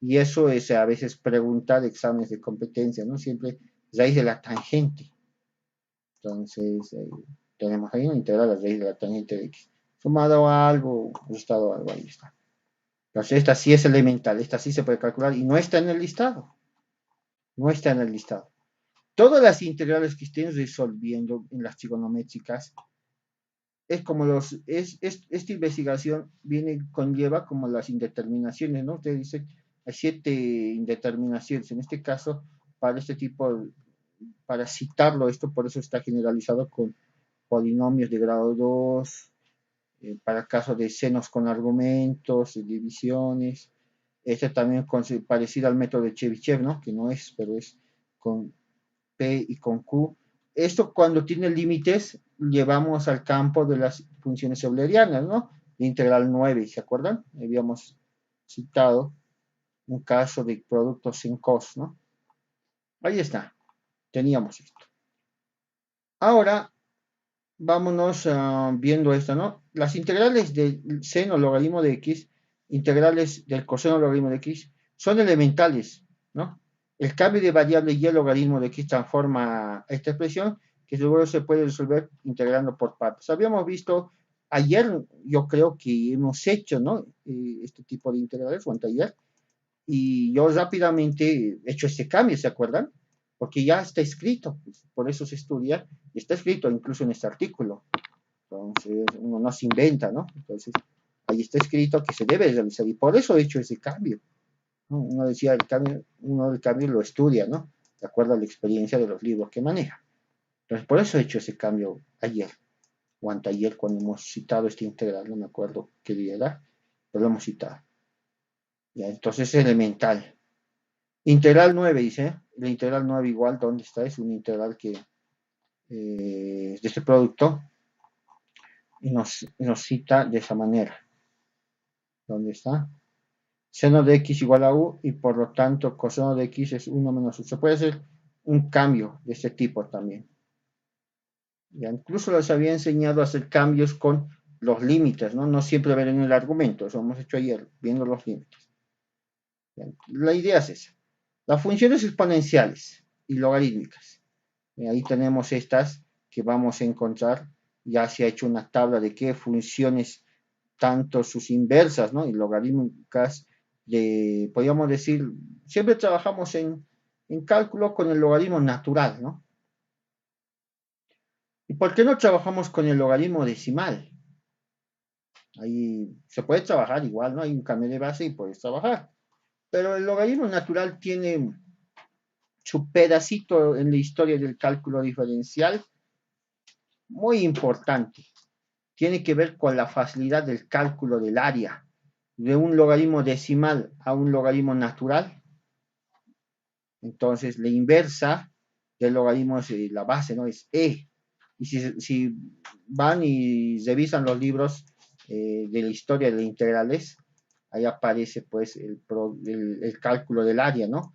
Y eso es a veces pregunta de exámenes de competencia, ¿no? Siempre raíz de la tangente. Entonces, tenemos ahí una integral a raíz de la tangente de x. Sumado a algo, restado a algo, ahí está. Entonces, esta sí es elemental, esta sí se puede calcular y no está en el listado. No está en el listado. Todas las integrales que estén resolviendo en las trigonométricas es como esta investigación conlleva como las indeterminaciones, ¿no? Usted dice, hay 7 indeterminaciones, en este caso, para este tipo, para citarlo, esto por eso está generalizado con polinomios de grado 2, para casos de senos con argumentos, divisiones, este también parecido al método de Chebyshev, ¿no? Que no es, pero es con P y con Q. Esto cuando tiene límites, llevamos al campo de las funciones eulerianas, ¿no? La integral 9, ¿se acuerdan? Habíamos citado un caso de productos sin cos, ¿no? Ahí está, teníamos esto. Ahora, vámonos viendo esto, ¿no? Las integrales del seno logaritmo de x, integrales del coseno logaritmo de x, son elementales, ¿no? El cambio de variable y el logaritmo de x transforma esta expresión, que luego se puede resolver integrando por partes. Habíamos visto ayer, yo creo que hemos hecho, ¿no? Este tipo de integrales, o anteayer, y yo rápidamente he hecho este cambio, ¿se acuerdan? Porque ya está escrito, pues, por eso se estudia, y está escrito incluso en este artículo. Entonces, uno no se inventa, ¿no? Entonces, ahí está escrito que se debe realizar, y por eso he hecho ese cambio, ¿no? Uno decía, uno el cambio lo estudia, ¿no? De acuerdo a la experiencia de los libros que maneja. Entonces, por eso he hecho ese cambio ayer, o anteayer, cuando hemos citado este integral, no me acuerdo qué día era, pero lo hemos citado. Ya, entonces es elemental. Integral 9 dice, la integral 9 igual, ¿dónde está? Es un integral que de este producto y nos cita de esa manera. ¿Dónde está? Seno de x igual a u y por lo tanto coseno de x es 1 menos u. Se puede hacer un cambio de este tipo también. Ya incluso les había enseñado a hacer cambios con los límites, ¿no? No siempre ver en el argumento, eso hemos hecho ayer, viendo los límites. La idea es esa. Las funciones exponenciales y logarítmicas. Ahí tenemos estas que vamos a encontrar. Ya se ha hecho una tabla de qué funciones, tanto sus inversas, ¿no? Y logarítmicas, podríamos decir, siempre trabajamos en cálculo con el logaritmo natural, ¿no? ¿Y por qué no trabajamos con el logaritmo decimal? Ahí se puede trabajar igual, ¿no? Hay un cambio de base y puedes trabajar. Pero el logaritmo natural tiene su pedacito en la historia del cálculo diferencial muy importante. Tiene que ver con la facilidad del cálculo del área de un logaritmo decimal a un logaritmo natural. Entonces, la inversa del logaritmo es la base, ¿no? Es E. Y si van y revisan los libros de la historia de las integrales, ahí aparece pues el cálculo del área, ¿no?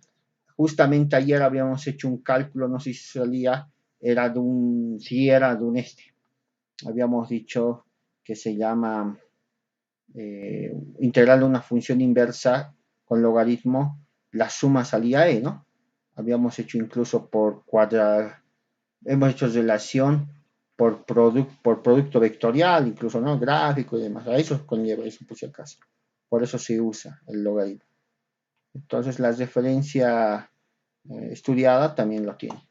Justamente ayer habíamos hecho un cálculo, no sé si salía, era de un habíamos dicho que se llama integral de una función inversa con logaritmo, la suma salía E, ¿no? Habíamos hecho incluso hemos hecho relación por producto vectorial, incluso, ¿no? Gráfico y demás. A eso conlleva eso, por si acaso. Por eso se usa el logaritmo. Entonces, la referencia estudiada también lo tiene.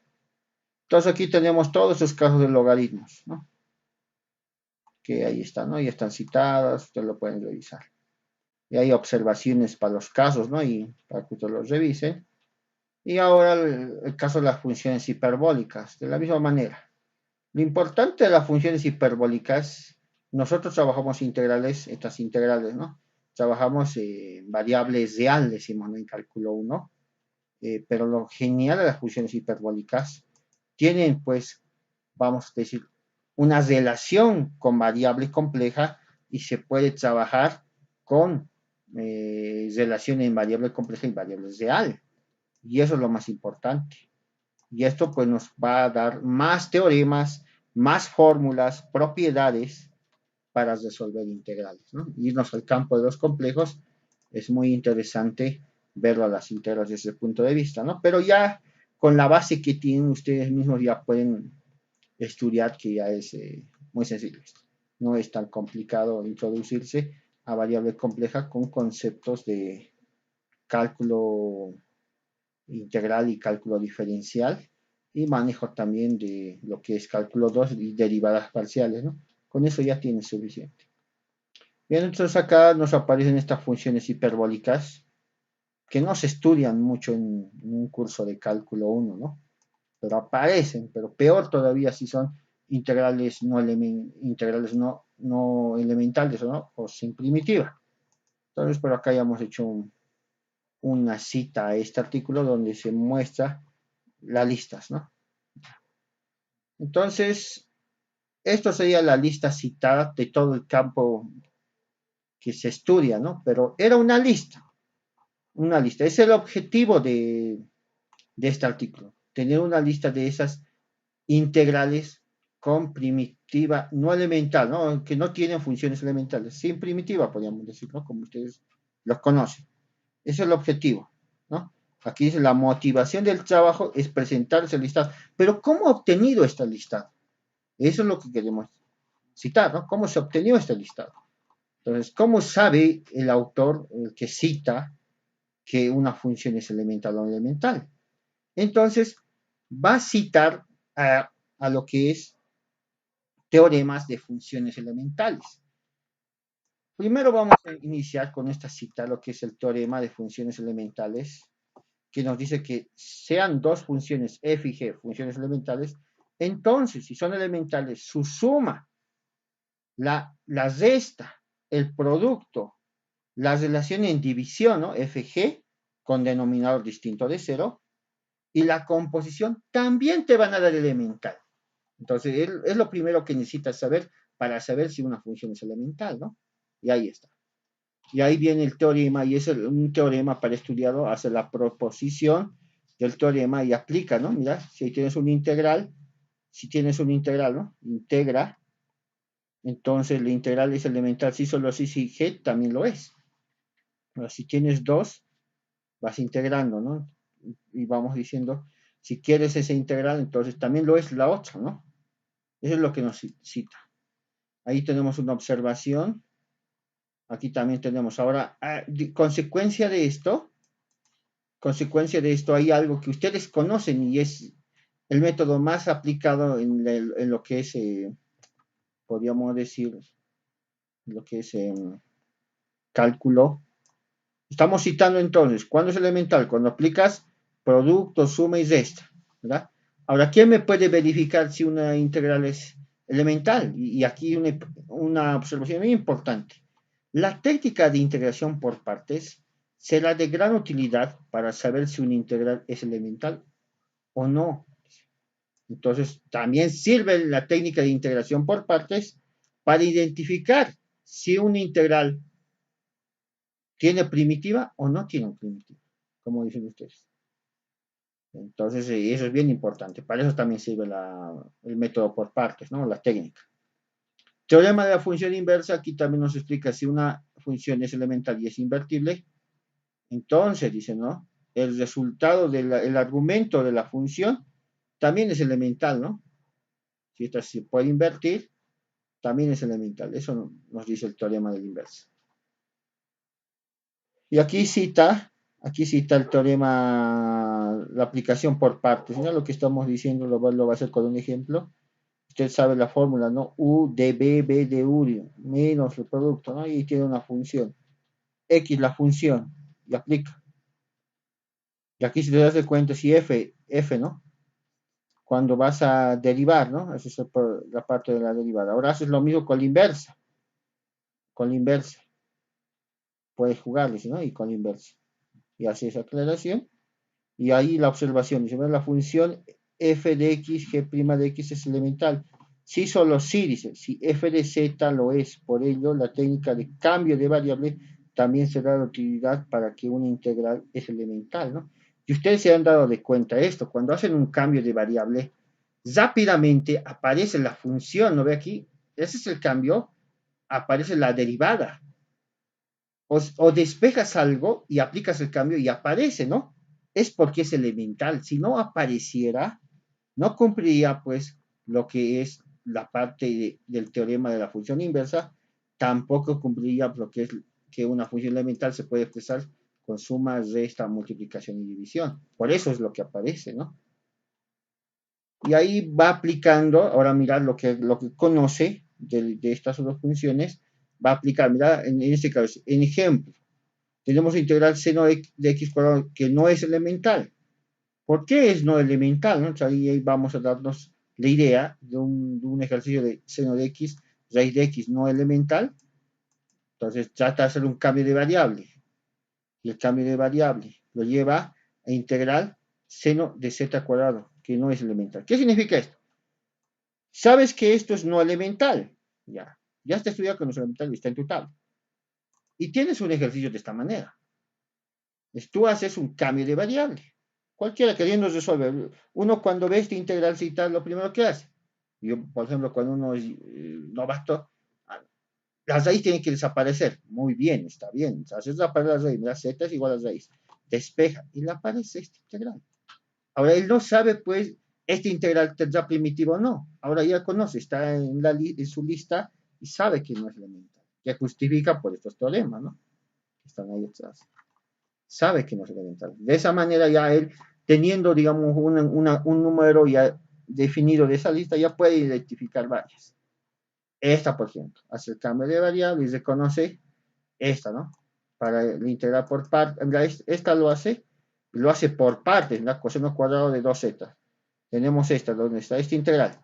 Entonces, aquí tenemos todos esos casos de logaritmos, ¿no? Que ahí están, ¿no? Ya están citadas, ustedes lo pueden revisar. y hay observaciones para los casos, ¿no? Y para que ustedes los revisen. Y ahora el caso de las funciones hiperbólicas, de la misma manera. Lo importante de las funciones hiperbólicas, nosotros trabajamos integrales, estas integrales, ¿no? Trabajamos variables reales, decimos, ¿no? En cálculo 1, pero lo genial de las funciones hiperbólicas tienen, pues, vamos a decir, una relación con variable compleja y se puede trabajar con relación en variable compleja y variable real. Y eso es lo más importante. Y esto pues nos va a dar más teoremas, más fórmulas, propiedades para resolver integrales, ¿no? Irnos al campo de los complejos es muy interesante verlo a las integrales desde ese punto de vista, ¿no? Pero ya con la base que tienen ustedes mismos ya pueden estudiar que ya es muy sencillo. No es tan complicado introducirse a variable compleja con conceptos de cálculo integral y cálculo diferencial y manejo también de lo que es cálculo 2 y derivadas parciales, ¿no? Con eso ya tienes suficiente. Bien, entonces acá nos aparecen estas funciones hiperbólicas que no se estudian mucho en un curso de cálculo 1, ¿no? Pero aparecen, pero peor todavía si son integrales integrales no elementales, ¿no? O sin primitiva. Entonces, por acá ya hemos hecho una cita a este artículo donde se muestra las listas, ¿no? Entonces, esto sería la lista citada de todo el campo que se estudia, ¿no? Pero era una lista, una lista. Es el objetivo de este artículo, tener una lista de esas integrales con primitiva no elemental, ¿no? Que no tienen funciones elementales, sin primitiva, podríamos decir, ¿no? Como ustedes los conocen. Ese es el objetivo, ¿no? Aquí dice la motivación del trabajo es presentarse el listado. Pero ¿cómo ha obtenido esta listado? Eso es lo que queremos citar, ¿no? ¿Cómo se obtenió este listado? Entonces, ¿cómo sabe el autor, el que cita, que una función es elemental o no elemental? Entonces, va a citar a lo que es teoremas de funciones elementales. Primero vamos a iniciar con esta cita, lo que es el teorema de funciones elementales, que nos dice que sean dos funciones f y g, funciones elementales, entonces, si son elementales, su suma, la resta, el producto, la relación en división, ¿no? FG, con denominador distinto de cero, y la composición también te van a dar elemental. Entonces, es lo primero que necesitas saber para saber si una función es elemental, ¿no? Y ahí está. Y ahí viene el teorema, y es un teorema para estudiarlo, hace la proposición del teorema y aplica, ¿no? Mira, si tienes un integral, ¿no? Integra, entonces la integral es elemental si solo si g también lo es. Ahora, si tienes dos, vas integrando, ¿no? Y vamos diciendo, si quieres esa integral, entonces también lo es la otra, ¿no? Eso es lo que nos cita. Ahí tenemos una observación. Aquí también tenemos ahora, consecuencia de esto, hay algo que ustedes conocen y es el método más aplicado en lo que es, podríamos decir, lo que es cálculo. Estamos citando entonces, ¿cuándo es elemental? Cuando aplicas producto, suma y resta, ¿verdad? Ahora, ¿quién me puede verificar si una integral es elemental? Y aquí una observación muy importante. La técnica de integración por partes será de gran utilidad para saber si una integral es elemental o no. Entonces, también sirve la técnica de integración por partes para identificar si una integral tiene primitiva o no tiene primitiva, como dicen ustedes. Entonces, eso es bien importante. Para eso también sirve el método por partes, ¿no? La técnica. Teorema de la función inversa, aquí también nos explica si una función es elemental y es invertible. Entonces, dice, ¿no? El resultado del argumento de la función también es elemental, ¿no? Si esta se puede invertir, también es elemental. Eso nos dice el teorema de la inversa. Y aquí cita el teorema, la aplicación por partes. ¿No? Lo que estamos diciendo lo va a hacer con un ejemplo. Usted sabe la fórmula, ¿no? U de B, B de U, menos el producto, ¿no? Y tiene una función. X la función y aplica. Y aquí si te das cuenta, si F, ¿no? Cuando vas a derivar, ¿no? Esa es la parte de la derivada. Ahora haces lo mismo con la inversa. Con la inversa. Puedes jugarles, ¿no? Y con la inversa. Y haces aclaración. Y ahí la observación. Dice, la función f de x, g' de x es elemental. Si solo sí, dice, si f de z lo es, por ello la técnica de cambio de variable también será de utilidad para que una integral es elemental, ¿no? Y ustedes se han dado de cuenta de esto, cuando hacen un cambio de variable, rápidamente aparece la función, ¿no ve aquí? Ese es el cambio, aparece la derivada. O despejas algo y aplicas el cambio y aparece, ¿no? Es porque es elemental. Si no apareciera, no cumpliría pues lo que es la parte del teorema de la función inversa, tampoco cumpliría lo que es que una función elemental se puede expresar con suma, resta, multiplicación y división. Por eso es lo que aparece, ¿no? Y ahí va aplicando, ahora mirad lo que conoce de estas dos funciones, va a aplicar, mirad, en este caso, en ejemplo, tenemos integral seno de x cuadrado que no es elemental. ¿Por qué es no elemental? ¿No? Entonces ahí vamos a darnos la idea de un ejercicio de seno de x, raíz de x no elemental. Entonces trata de hacer un cambio de variable. Y el cambio de variable lo lleva a integral seno de z cuadrado, que no es elemental. ¿Qué significa esto? Sabes que esto es no elemental. Ya está estudiado que no es elemental y está en tu tabla. Y tienes un ejercicio de esta manera. Tú haces un cambio de variable. Cualquiera queriendo resolver. Uno cuando ve esta integral tal, lo primero que hace. Yo, por ejemplo, cuando uno es novato, la raíz tiene que desaparecer. Muy bien, está bien. Haces desaparecer la raíz. La z es igual a la raíz. Despeja y le aparece esta integral. Ahora, él no sabe, pues, esta integral tendrá primitivo o no. Ahora ya conoce, está en su lista y sabe que no es elemental. Que justifica por estos teoremas, ¿no? Que están ahí atrás. Sabe que no es elemental. De esa manera ya él, teniendo, digamos, un número ya definido de esa lista, ya puede identificar varias. Esta, por ejemplo, hace el cambio de variable y reconoce esta, ¿no? Para integrar por partes, esta lo hace por partes, ¿no? Coseno cuadrado de 2z. Tenemos esta, donde está esta integral.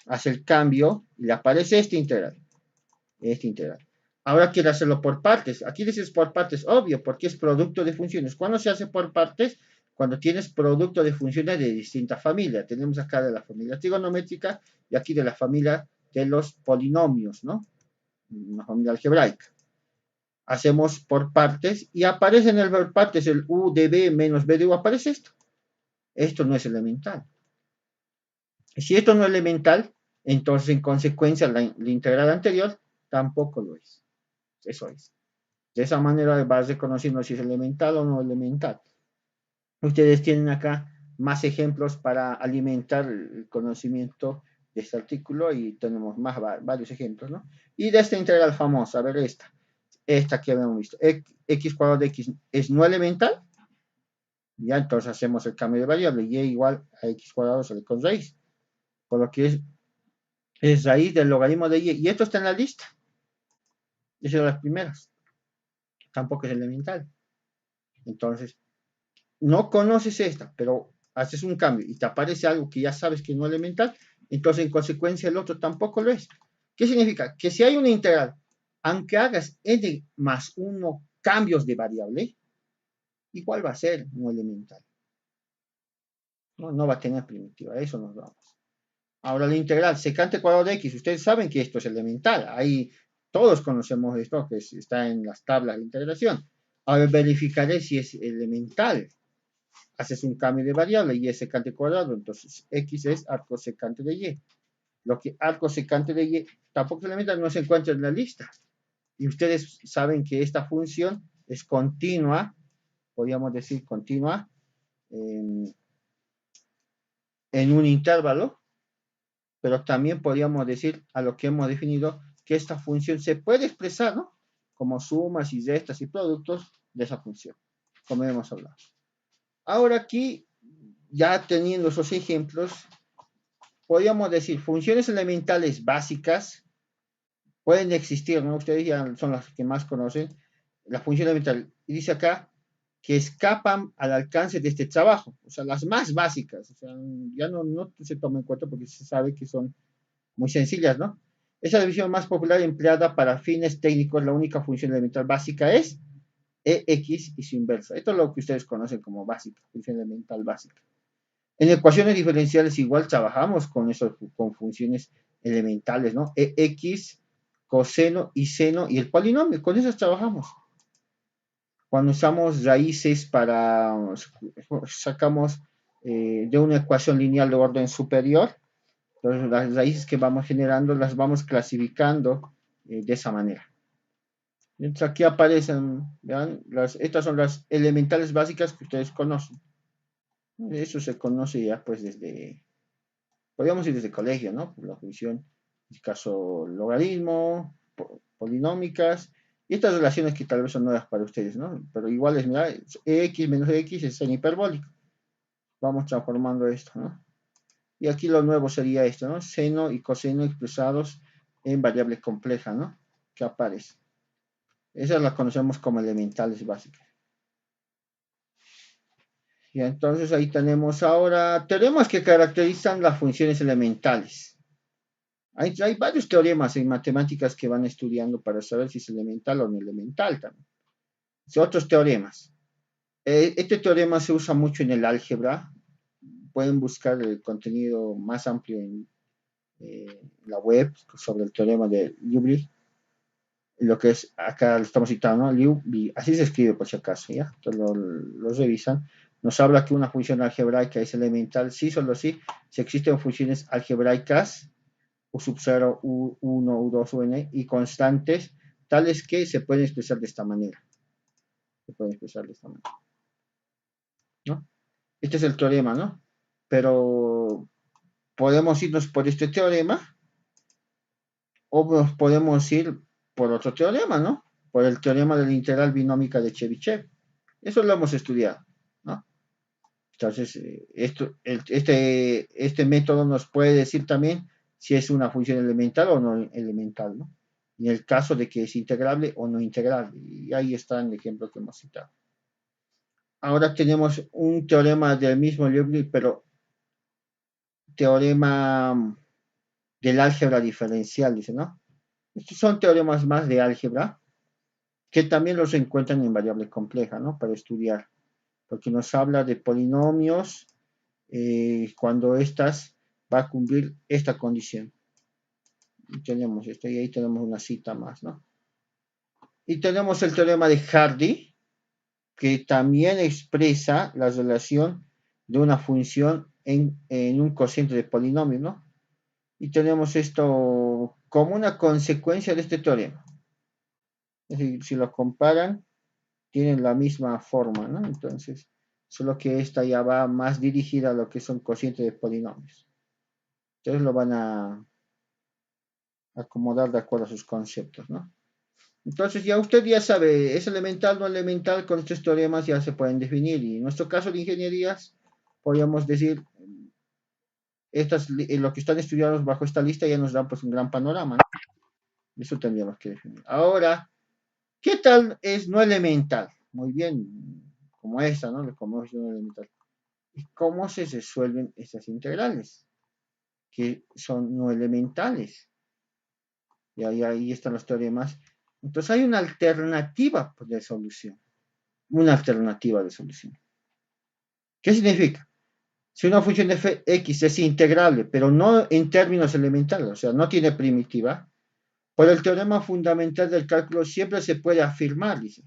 Hace el cambio y le aparece esta integral. Esta integral. Ahora quiero hacerlo por partes. Aquí dices por partes, obvio, porque es producto de funciones. ¿Cuándo se hace por partes? Cuando tienes producto de funciones de distinta familia. Tenemos acá de la familia trigonométrica y aquí de la familia de los polinomios, ¿no? Una familia algebraica. Hacemos por partes y aparece en el por partes el u de b menos b de u. Aparece esto. Esto no es elemental. Si esto no es elemental, entonces en consecuencia la integral anterior tampoco lo es. Eso es. De esa manera vas reconociendo si es elemental o no elemental. Ustedes tienen acá más ejemplos para alimentar el conocimiento de este artículo y tenemos varios ejemplos, ¿no? Y de esta integral famosa, a ver esta que habíamos visto, x cuadrado de x es no elemental, ya entonces hacemos el cambio de variable, y igual a x cuadrado sale con raíz, por lo que es raíz del logaritmo de y esto está en la lista, es de las primeras, tampoco es elemental. Entonces, no conoces esta, pero haces un cambio y te aparece algo que ya sabes que no es elemental, entonces en consecuencia el otro tampoco lo es. ¿Qué significa? Que si hay una integral, aunque hagas n más 1 cambios de variable, igual va a ser no elemental. No va a tener primitiva, a eso nos vamos. Ahora la integral secante cuadrado de x, ustedes saben que esto es elemental, ahí todos conocemos esto, que está en las tablas de integración. Ahora verificaré si es elemental. Haces un cambio de variable y es secante cuadrado, entonces x es arco secante de y. Lo que arco secante de y tampoco es elemental, no se encuentra en la lista. Y ustedes saben que esta función es continua, podríamos decir continua, en un intervalo, pero también podríamos decir a lo que hemos definido que esta función se puede expresar, ¿no? Como sumas y restas y productos de esa función, como hemos hablado. Ahora aquí, ya teniendo esos ejemplos, podríamos decir funciones elementales básicas pueden existir, ¿no? Ustedes ya son las que más conocen, la función elemental. Y dice acá que escapan al alcance de este trabajo, o sea, las más básicas, o sea, ya no se toma en cuenta porque se sabe que son muy sencillas, ¿no? Esa división más popular empleada para fines técnicos, la única función elemental básica es EX y su inversa. Esto es lo que ustedes conocen como básica, función elemental básica. En ecuaciones diferenciales igual trabajamos con eso, con funciones elementales, ¿no? EX, coseno y seno y el polinomio, con esas trabajamos. Cuando usamos raíces para, sacamos de una ecuación lineal de orden superior, entonces las raíces que vamos generando las vamos clasificando de esa manera. Entonces aquí aparecen, vean, estas son las elementales básicas que ustedes conocen. Eso se conoce ya pues desde, podríamos ir desde colegio, ¿no? Por la función, en este caso, logaritmo, polinómicas, y estas relaciones que tal vez son nuevas para ustedes, ¿no? Pero igual es, mira, x menos x es seno hiperbólico. Vamos transformando esto, ¿no? Y aquí lo nuevo sería esto, ¿no? Seno y coseno expresados en variable compleja, ¿no? Que aparece. Esas las conocemos como elementales básicas. Y entonces ahí tenemos ahora teoremas que caracterizan las funciones elementales. Hay varios teoremas en matemáticas que van estudiando para saber si es elemental o no elemental también. Son otros teoremas. Este teorema se usa mucho en el álgebra. Pueden buscar el contenido más amplio en la web sobre el teorema de Liouville. Lo que es, acá lo estamos citando, ¿no? Liouville, así se escribe por si acaso, ¿ya? Entonces lo revisan. Nos habla que una función algebraica es elemental, sí, solo sí, si existen funciones algebraicas U sub 0, U1, U2, UN y constantes, tales que se pueden expresar de esta manera. Se pueden expresar de esta manera, ¿no? Este es el teorema, ¿no? Pero podemos irnos por este teorema o nos podemos ir por otro teorema, ¿no? Por el teorema de la integral binómica de Chebyshev. Eso lo hemos estudiado, ¿no? Entonces, este método nos puede decir también si es una función elemental o no elemental, ¿no? En el caso de que es integrable o no integrable. Y ahí está el ejemplo que hemos citado. Ahora tenemos un teorema del mismo Liouville, pero teorema del álgebra diferencial, dice, ¿no? Estos son teoremas más de álgebra que también los encuentran en variable compleja, ¿no? Para estudiar, porque nos habla de polinomios cuando estas va a cumplir esta condición. Y tenemos esto, y ahí tenemos una cita más, ¿no? Y tenemos el teorema de Hardy, que también expresa la relación de una función en un cociente de polinomio, ¿no? Y tenemos esto como una consecuencia de este teorema. Es decir, si lo comparan, tienen la misma forma, ¿no? Entonces, solo que esta ya va más dirigida a lo que son cocientes de polinomios. Entonces lo van a acomodar de acuerdo a sus conceptos, ¿no? Entonces ya usted ya sabe, es elemental, no elemental, con estos teoremas ya se pueden definir. Y en nuestro caso de ingenierías, podríamos decir, lo que están estudiados bajo esta lista ya nos dan pues un gran panorama, ¿no? Eso tendríamos que definir. Ahora, ¿qué tal es no elemental? Muy bien, como esta, ¿no? Como es no elemental. ¿Y cómo se resuelven estas integrales? Que son no elementales. Y ahí están los teoremas. Entonces hay una alternativa de solución. Una alternativa de solución. ¿Qué significa? Si una función de f(x) es integrable, pero no en términos elementales, o sea, no tiene primitiva, por el teorema fundamental del cálculo siempre se puede afirmar, dice,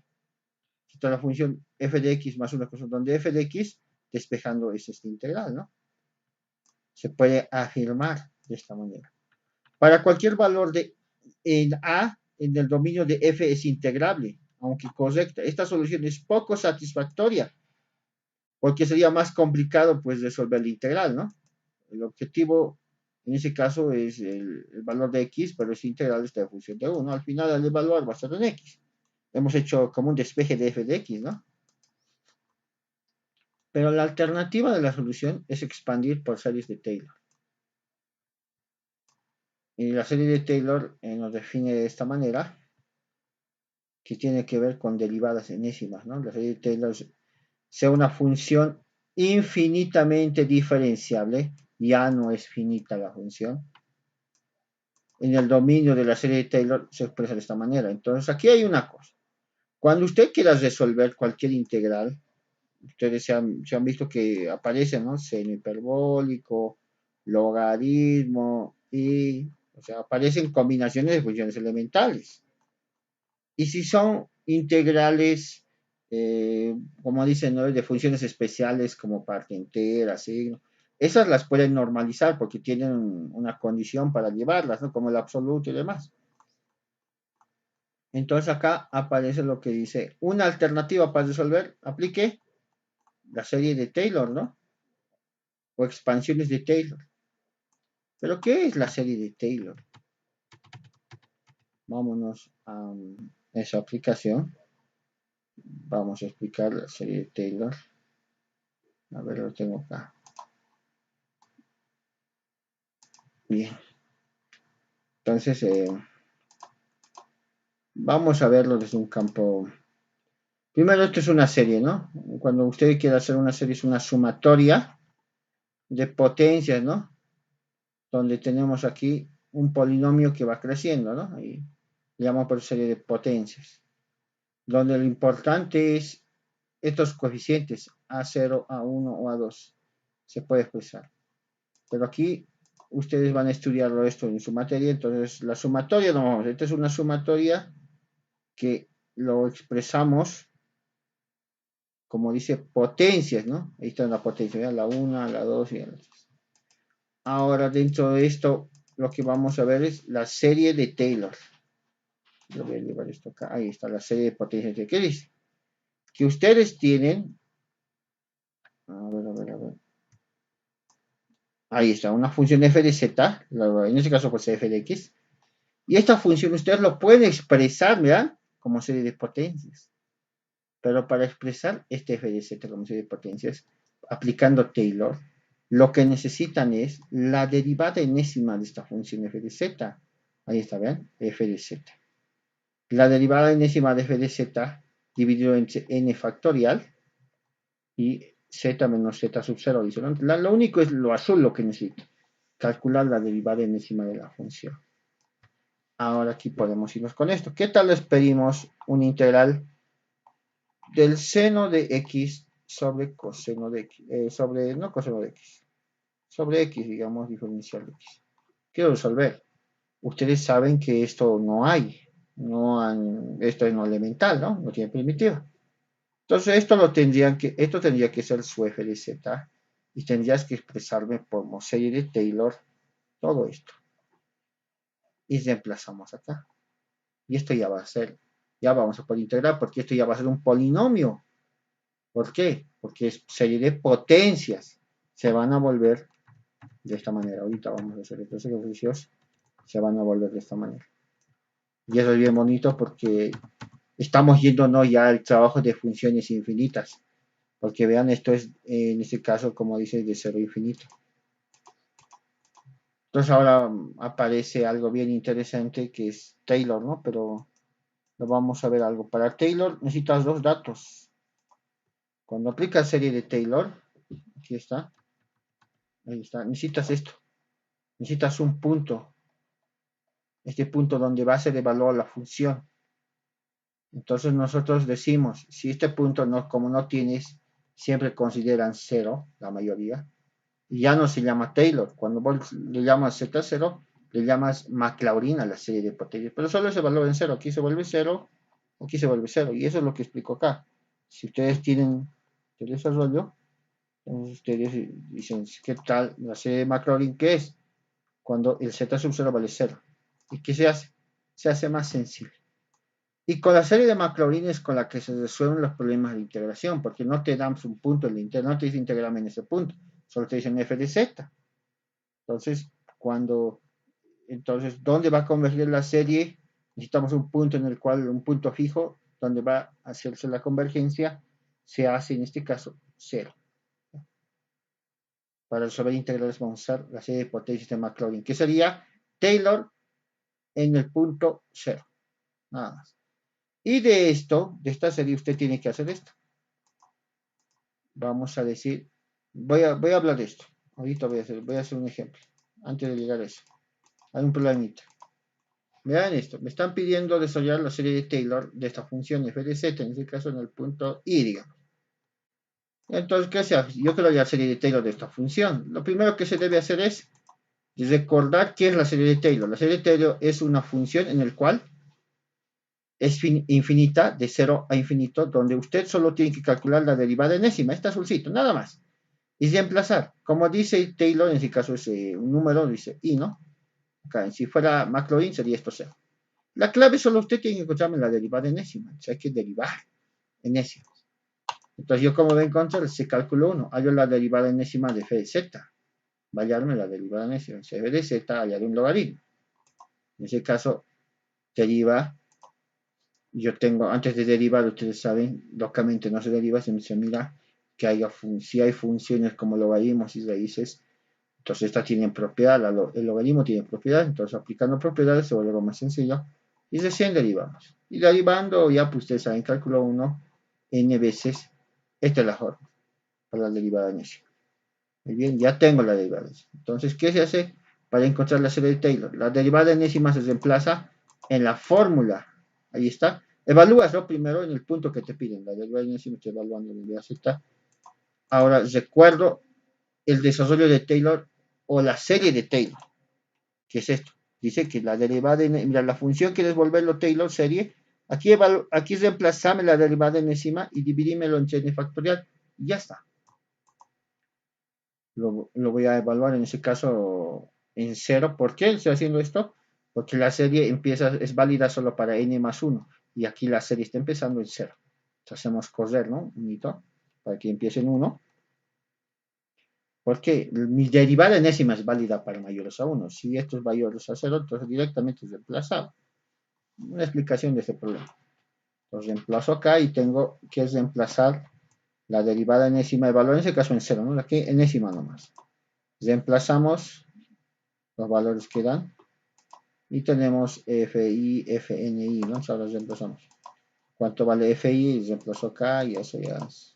está la función f de x más una cosa donde f de x, despejando es esta integral, ¿no? Se puede afirmar de esta manera. Para cualquier valor en A, en el dominio de f es integrable, aunque correcta. Esta solución es poco satisfactoria, porque sería más complicado pues resolver la integral, ¿no? El objetivo en ese caso es el valor de x, pero es integral de esta función de 1. Al final al evaluar va a ser en x. Hemos hecho como un despeje de f de x, ¿no? Pero la alternativa de la solución es expandir por series de Taylor. Y la serie de Taylor nos define de esta manera. que tiene que ver con derivadas enésimas, ¿no? La serie de Taylor sea una función infinitamente diferenciable, ya no es finita la función. En el dominio de la serie de Taylor se expresa de esta manera. Entonces aquí hay una cosa. Cuando usted quiera resolver cualquier integral, ustedes se han visto que aparecen, ¿no? Seno hiperbólico, logaritmo y, o sea, aparecen combinaciones de funciones elementales. Y si son integrales, como dicen, ¿no? De funciones especiales como parte entera, signo, esas las pueden normalizar porque tienen una condición para llevarlas, ¿no? Como el absoluto y demás. Entonces acá aparece lo que dice, una alternativa para resolver, aplique la serie de Taylor, ¿no? O expansiones de Taylor. ¿Pero qué es la serie de Taylor? Vámonos a esa aplicación. Vamos a explicar la serie de Taylor. A ver, lo tengo acá. Bien. Entonces, vamos a verlo desde un campo. Primero, esto es una serie, ¿no? Cuando usted quiere hacer una serie, es una sumatoria de potencias, ¿no? Donde tenemos aquí un polinomio que va creciendo, ¿no? Y le llamamos por serie de potencias. Donde lo importante es estos coeficientes A0, A1 o A2. Se puede expresar. Pero aquí ustedes van a estudiarlo esto en su materia, entonces la sumatoria, no, esta es una sumatoria que lo expresamos como dice potencias, ¿no? Ahí está la potencia, ¿ya? La 1, la 2 y la 3. Ahora dentro de esto lo que vamos a ver es la serie de Taylor. Yo voy a llevar esto acá, ahí está la serie de potencias de ¿qué dice? Que ustedes tienen, a ver. Ahí está, una función f de z, en este caso pues f de x, y esta función ustedes lo pueden expresar, ¿verdad? Como serie de potencias. Pero para expresar este f de z como serie de potencias, aplicando Taylor, lo que necesitan es la derivada enésima de esta función f de z. Ahí está, ¿vean? F de z. La derivada enésima de f de z dividido entre n factorial y z menos z sub 0. Dice, ¿no? Lo único es lo azul lo que necesito. Calcular la derivada enésima de la función. Ahora aquí podemos irnos con esto. ¿Qué tal les pedimos un integral del seno de x sobre coseno de x? No coseno de x. Sobre x, digamos, diferencial de x. Quiero resolver. Ustedes saben que esto no hay. Esto es no elemental, ¿no? No tiene primitiva. Entonces esto tendría que ser su f de z y tendrías que expresarme como serie de Taylor todo esto. Y reemplazamos acá. Y esto ya va a ser, ya vamos a poder integrar porque esto ya va a ser un polinomio. ¿Por qué? Porque es serie de potencias. Se van a volver de esta manera. Ahorita vamos a hacer estos ejercicios. Se van a volver de esta manera. Y eso es bien bonito porque estamos yéndonos ya al trabajo de funciones infinitas. Porque vean, esto es, en este caso, como dice, de cero infinito. Entonces ahora aparece algo bien interesante que es Taylor, ¿no? Pero lo vamos a ver algo. Para Taylor necesitas dos datos. Cuando aplicas serie de Taylor, aquí está, ahí está, necesitas esto. Necesitas un punto. Este punto donde va a ser evaluada la función. Entonces nosotros decimos, si este punto no, como no tienes, siempre consideran cero, la mayoría, y ya no se llama Taylor. Cuando vos le llamas Z0, le llamas Maclaurin a la serie de potencias, pero solo se valora en cero. Aquí se vuelve cero, aquí se vuelve cero, y eso es lo que explico acá. Si ustedes tienen el desarrollo, entonces ustedes dicen, ¿qué tal la serie de Maclaurin? ¿Qué es? Cuando el Z sub 0 vale cero. ¿Y qué se hace? Se hace más sensible. Y con la serie de Maclaurin es con la que se resuelven los problemas de integración, porque no te dan un punto en la integración, no te dice integrarme en ese punto, solo te dicen f de z. Entonces, ¿dónde va a converger la serie? Necesitamos un punto en el cual, un punto fijo, donde va a hacerse la convergencia, se hace en este caso 0. Para resolver integrales vamos a usar la serie de potencias de Maclaurin, que sería Taylor en el punto 0. Nada más. Y de esto, de esta serie, usted tiene que hacer esto. Vamos a decir, voy a hablar de esto. Ahorita voy a hacer un ejemplo. Antes de llegar a eso. Hay un problemita. Vean esto. Me están pidiendo desarrollar la serie de Taylor de esta función f de z, en este caso en el punto y, digamos. Entonces, ¿qué se hace? Yo quiero la serie de Taylor de esta función. Lo primero que se debe hacer es recordar qué es la serie de Taylor. La serie de Taylor es una función en la cual es infinita, de 0 a infinito, donde usted solo tiene que calcular la derivada enésima, este azulcito, nada más. Y reemplazar, como dice Taylor, en este caso es un número, dice i, ¿no? Acá, si fuera Maclaurin sería esto 0. La clave solo usted tiene que encontrarme la derivada enésima, o sea, hay que derivar enésima. Entonces yo como voy a encontrar, se calculó 1, hallo la derivada enésima de f de z, va a hallarme la derivada enésima de f de z, hallar un logaritmo. En ese caso, deriva, yo tengo, antes de derivar, ustedes saben, locamente no se deriva, se mira que haya si hay funciones como logaritmos y raíces, entonces estas tienen propiedad, el logaritmo tiene propiedad, entonces aplicando propiedades se vuelve algo más sencillo, y recién derivamos. Y derivando, ya pues ustedes saben, cálculo 1, n veces, esta es la forma para la derivada enésima. Muy bien, ya tengo la derivada. Entonces, ¿qué se hace para encontrar la serie de Taylor? La derivada enésima se reemplaza en la fórmula. Ahí está. Evalúaslo primero en el punto que te piden. La derivada enésima está evaluando la derivada z. Ahora, recuerdo el desarrollo de Taylor o la serie de Taylor. ¿Qué es esto? Dice que la derivada, mira, la función quieres volverlo Taylor serie. Aquí reemplazame la derivada enésima y dividímelo en n factorial. Y ya está. Lo voy a evaluar en ese caso en 0. ¿Por qué estoy haciendo esto? Porque la serie es válida solo para n más 1 y aquí la serie está empezando en 0. Entonces hacemos correr, ¿no? Un hito para que empiece en 1. Porque mi derivada enésima es válida para mayores a 1. Si esto es mayores a 0, entonces directamente es reemplazado. Una explicación de este problema. Entonces reemplazo acá y tengo que reemplazar la derivada enésima de valor, en ese caso en 0, ¿no? Aquí enésima nomás. Reemplazamos los valores que dan y tenemos FI, FNI, ¿no? Ahora reemplazamos. ¿Cuánto vale FI? Reemplazo acá y eso ya es,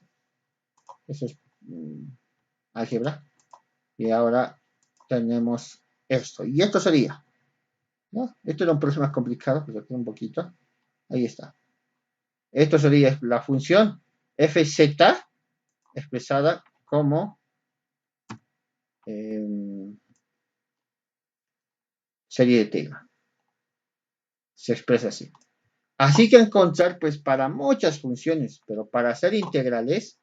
eso es álgebra. Y ahora tenemos esto. Y esto sería, ¿no? Esto era un problema más complicado, pero aquí un poquito. Ahí está. Esto sería la función FZ expresada como serie de Taylor. Se expresa así. Así que encontrar, pues, para muchas funciones, pero para hacer integrales,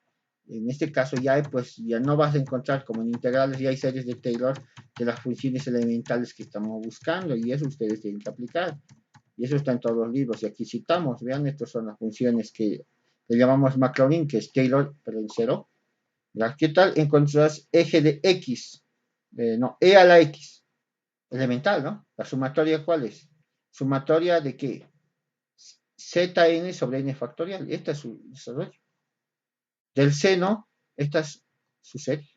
en este caso ya, pues, ya no vas a encontrar como en integrales, ya hay series de Taylor de las funciones elementales que estamos buscando, y eso ustedes tienen que aplicar. Y eso está en todos los libros, y aquí citamos, vean, estas son las funciones que le llamamos Maclaurin, que es Taylor, pero en 0. ¿Qué tal encontrarás eje de X? No, E a la X, elemental, ¿no? La sumatoria, ¿cuál es? Sumatoria de qué? Zn sobre n factorial. Esta es su desarrollo. Del seno, esta es su serie.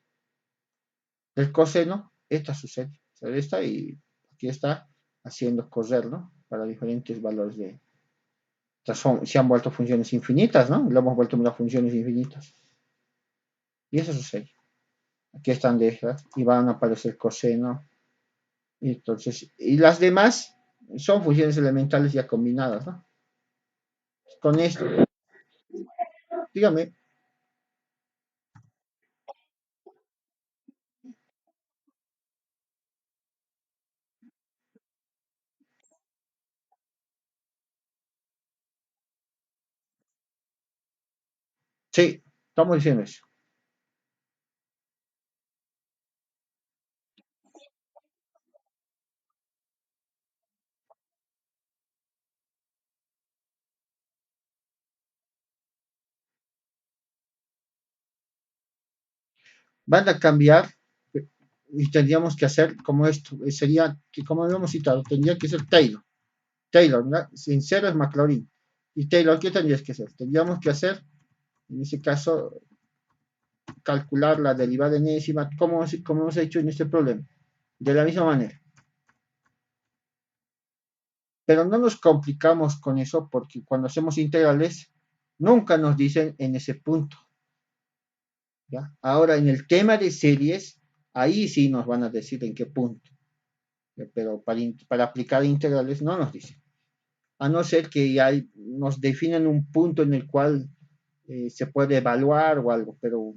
Del coseno, esta es su serie. O sea, esta y aquí está haciendo correr, ¿no? Para diferentes valores de... se han vuelto funciones infinitas, ¿no? Lo hemos vuelto unas funciones infinitas. Y esa es su serie. Aquí están de estas y van a aparecer coseno. Y entonces, y las demás son funciones elementales ya combinadas, ¿no? Con esto, dígame. Sí, estamos diciendo eso. Van a cambiar y tendríamos que hacer como esto, sería, que como habíamos citado, tendría que ser Taylor. Taylor, ¿verdad? Sin cero es Maclaurin. Y Taylor, ¿qué tendrías que hacer? Tendríamos que hacer, en ese caso, calcular la derivada enésima, como hemos hecho en este problema. De la misma manera. pero no nos complicamos con eso porque cuando hacemos integrales nunca nos dicen en ese punto. ¿Ya? Ahora, en el tema de series, ahí sí nos van a decir en qué punto, pero para aplicar integrales no nos dicen, a no ser que ya nos definen un punto en el cual se puede evaluar o algo, pero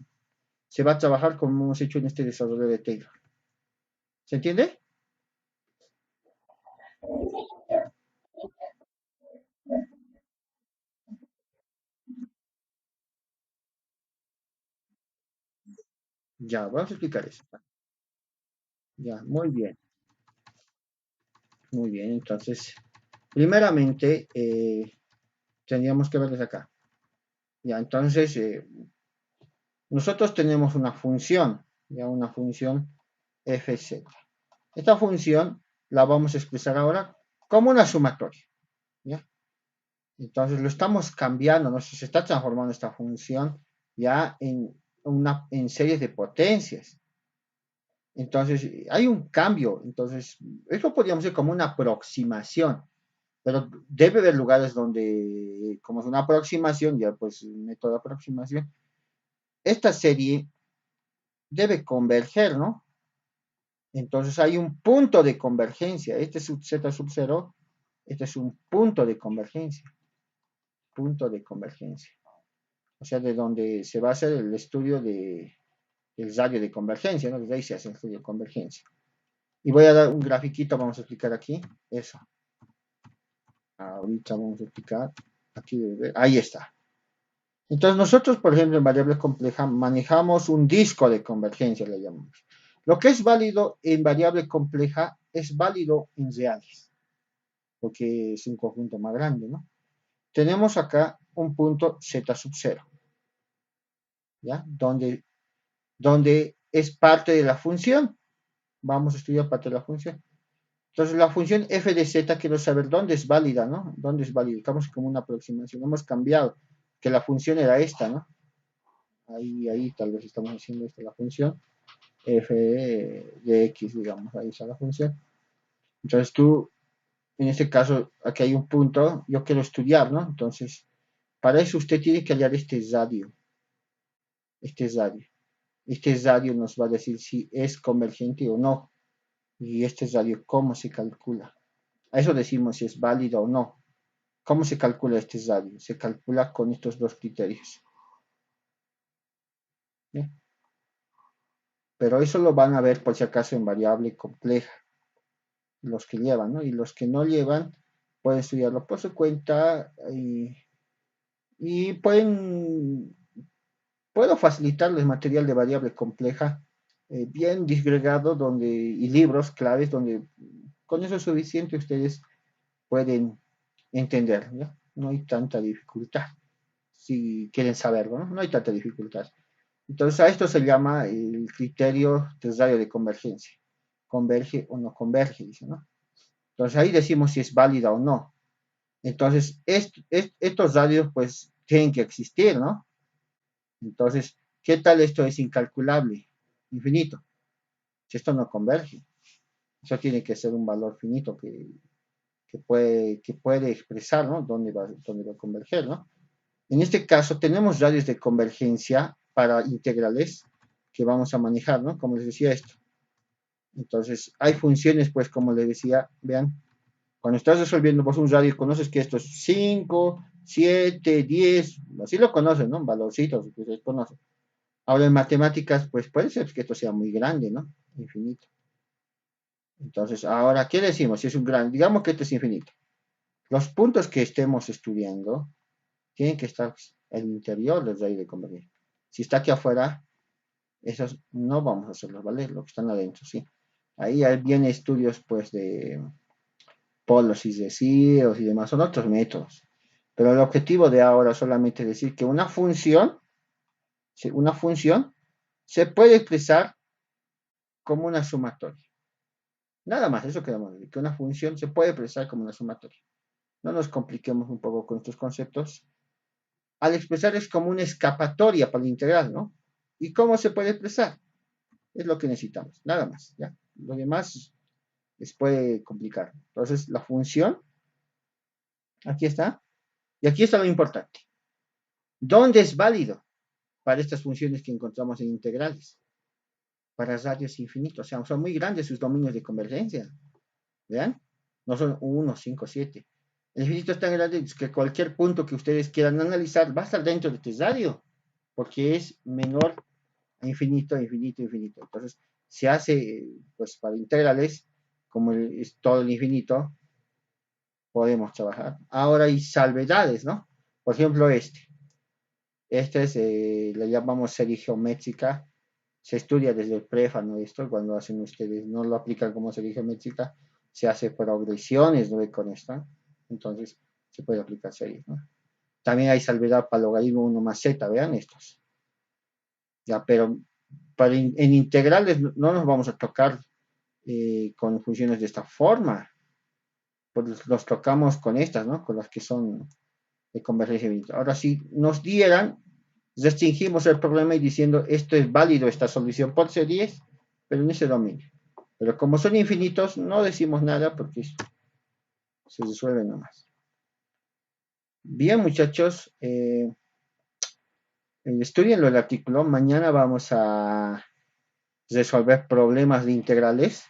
se va a trabajar como hemos hecho en este desarrollo de Taylor. ¿Se entiende? Ya, vamos a explicar eso. Ya, muy bien. Entonces, primeramente, tendríamos que verles acá. Ya, entonces, nosotros tenemos una función, ya una función fz. Esta función la vamos a expresar ahora como una sumatoria, ¿ya? Entonces lo estamos cambiando, ¿no? Se está transformando esta función ya en series de potencias. Entonces hay un cambio, entonces esto podríamos decir como una aproximación, pero debe haber lugares donde, como es una aproximación, ya pues método de aproximación, esta serie debe converger, ¿no? Entonces hay un punto de convergencia. Este es z sub 0, este es un punto de convergencia. Punto de convergencia. O sea, de donde se va a hacer el estudio del radio de convergencia, ¿no? Desde ahí se hace el estudio de convergencia. Y voy a dar un grafiquito, vamos a explicar aquí. Eso. Ahorita vamos a explicar. Aquí, ahí está. Entonces nosotros, por ejemplo, en variable compleja manejamos un disco de convergencia, le llamamos. Lo que es válido en variable compleja es válido en reales, porque es un conjunto más grande, ¿no? Tenemos acá un punto z sub 0, ¿ya? Donde es parte de la función. Vamos a estudiar parte de la función. Entonces, la función f de z, quiero saber dónde es válida, ¿no? ¿Dónde es válida? Estamos como una aproximación. Hemos cambiado, que la función era esta, ¿no? Ahí tal vez estamos haciendo esta la función f de x, digamos, ahí está la función. Entonces tú, en este caso, aquí hay un punto, yo quiero estudiar, ¿no? Entonces, para eso usted tiene que hallar este radio, este radio. Este radio nos va a decir si es convergente o no. Y este radio, ¿cómo se calcula? A eso decimos si es válido o no. ¿Cómo se calcula este radio? Se calcula con estos dos criterios. ¿Sí? Pero eso lo van a ver por si acaso en variable compleja, los que llevan, ¿no? Y los que no llevan pueden estudiarlo por su cuenta y puedo facilitarles material de variable compleja bien disgregado y libros claves donde con eso es suficiente ustedes pueden entender, ¿no? No hay tanta dificultad si quieren saberlo, ¿no? No hay tanta dificultad. Entonces a esto se llama el criterio del radio de convergencia. Converge o no converge, dice, ¿no? Entonces ahí decimos si es válida o no. Entonces estos radios pues tienen que existir, ¿no? Entonces, ¿qué tal esto es incalculable? Infinito. Si esto no converge, eso tiene que ser un valor finito que puede expresar, ¿no? Dónde va a converger, ¿no? En este caso, tenemos radios de convergencia para integrales que vamos a manejar, ¿no? Como les decía esto. Entonces, hay funciones, pues, como les decía, vean, cuando estás resolviendo pues, un radio, conoces que esto es 5, 7, 10, así lo conocen, ¿no? Valorcitos que ustedes conocen. Ahora en matemáticas, pues puede ser que esto sea muy grande, ¿no? Infinito. Entonces, ahora, ¿qué decimos? Si es un gran, digamos que esto es infinito. Los puntos que estemos estudiando tienen que estar al interior del radio de convergencia. Si está aquí afuera, esos no vamos a hacerlos valer, lo que están adentro, sí. Ahí vienen estudios, pues, de polos y de y demás, son otros métodos. Pero el objetivo de ahora solamente es decir que una función se puede expresar como una sumatoria. Nada más, eso queremos decir, que una función se puede expresar como una sumatoria. No nos compliquemos un poco con estos conceptos. Al expresar es como una escapatoria para la integral, ¿no? ¿Y cómo se puede expresar? Es lo que necesitamos, nada más, ¿ya? Lo demás les puede complicar. Entonces, la función Aquí está. Y aquí está lo importante. ¿Dónde es válido? Para estas funciones que encontramos en integrales. Para radios infinitos. O sea, son muy grandes sus dominios de convergencia. ¿Vean? No son 1, 5, 7. El infinito es tan grande que cualquier punto que ustedes quieran analizar va a estar dentro de este radio, porque es menor a infinito, infinito, infinito. Entonces, se hace, pues para integrales, como es todo el infinito, podemos trabajar. Ahora hay salvedades, ¿no? Por ejemplo, este es, le llamamos serie geométrica, se estudia desde el préfano esto, cuando hacen ustedes, no lo aplican como serie geométrica, se hace progresiones, ¿no? Con esto, entonces se puede aplicar series, ¿no? También hay salvedad para logaritmo 1 más z, vean estos, ya, pero en integrales no nos vamos a tocar con funciones de esta forma, pues los tocamos con estas, ¿no? Con las que son de convergencia. Ahora, si nos dieran, restringimos el problema y diciendo esto es válido, esta solución por series, pero en ese dominio. Pero como son infinitos, no decimos nada porque se resuelve nomás. Bien, muchachos, estudienlo el artículo. Mañana vamos a resolver problemas de integrales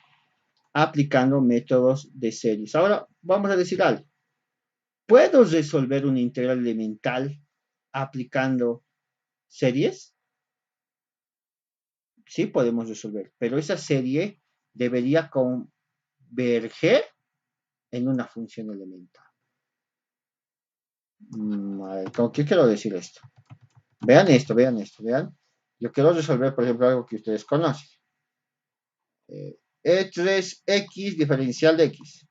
aplicando métodos de series. Ahora vamos a decir algo. ¿Puedo resolver una integral elemental aplicando series? Sí, podemos resolver, pero esa serie debería converger en una función elemental. ¿Con qué quiero decir esto? Vean esto, vean. Yo quiero resolver, por ejemplo, algo que ustedes conocen. E3x diferencial de x.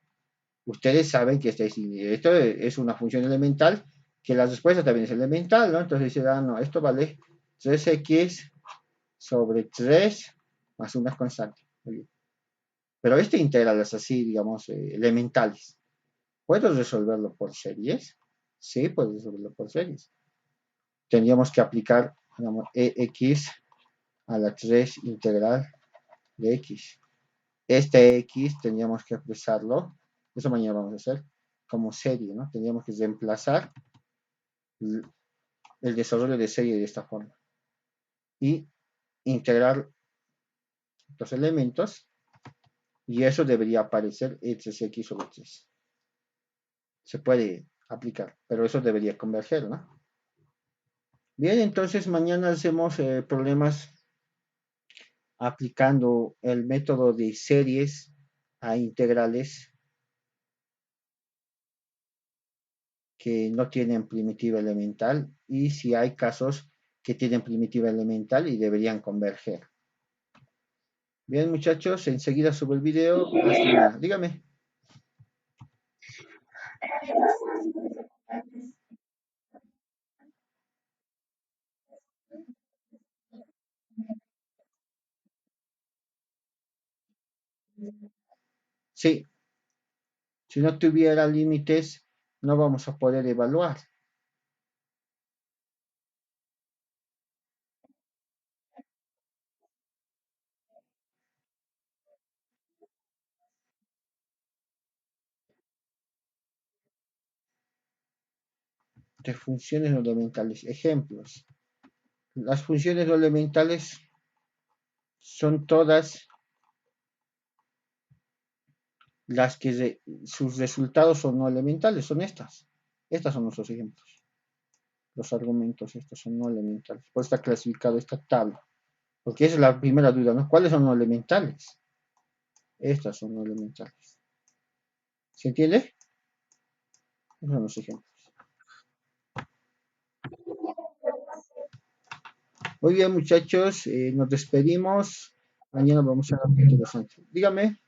Ustedes saben que esto es una función elemental, que la respuesta también es elemental, ¿no? Entonces dirán, no, esto vale 3x sobre 3 más una constante. Pero este integral es así, digamos, elementales. ¿Puedo resolverlo por series? Sí, puedo resolverlo por series. Tendríamos que aplicar, digamos, ex a la 3 integral de x. Este x tendríamos que expresarlo, eso mañana vamos a hacer, como serie, ¿no? Tendríamos que reemplazar el desarrollo de serie de esta forma y integrar los elementos y eso debería aparecer x sobre 3. Se puede aplicar, pero eso debería converger, ¿no? Bien, entonces mañana hacemos problemas aplicando el método de series a integrales que no tienen primitiva elemental y si hay casos que tienen primitiva elemental y deberían converger. Bien, muchachos, enseguida subo el video. Dígame. Sí, si no tuviera límites, no vamos a poder evaluar. De funciones no elementales. Ejemplos. Las funciones no elementales son todas las que sus resultados son no elementales, son estas. Estas son nuestros ejemplos. Los argumentos estos son no elementales. Por eso está clasificado esta tabla. Porque esa es la primera duda, ¿no? ¿Cuáles son no elementales? Estas son no elementales. ¿Se entiende? Esos son los ejemplos. Muy bien, muchachos, nos despedimos. Mañana vamos a ver algo interesante. Dígame.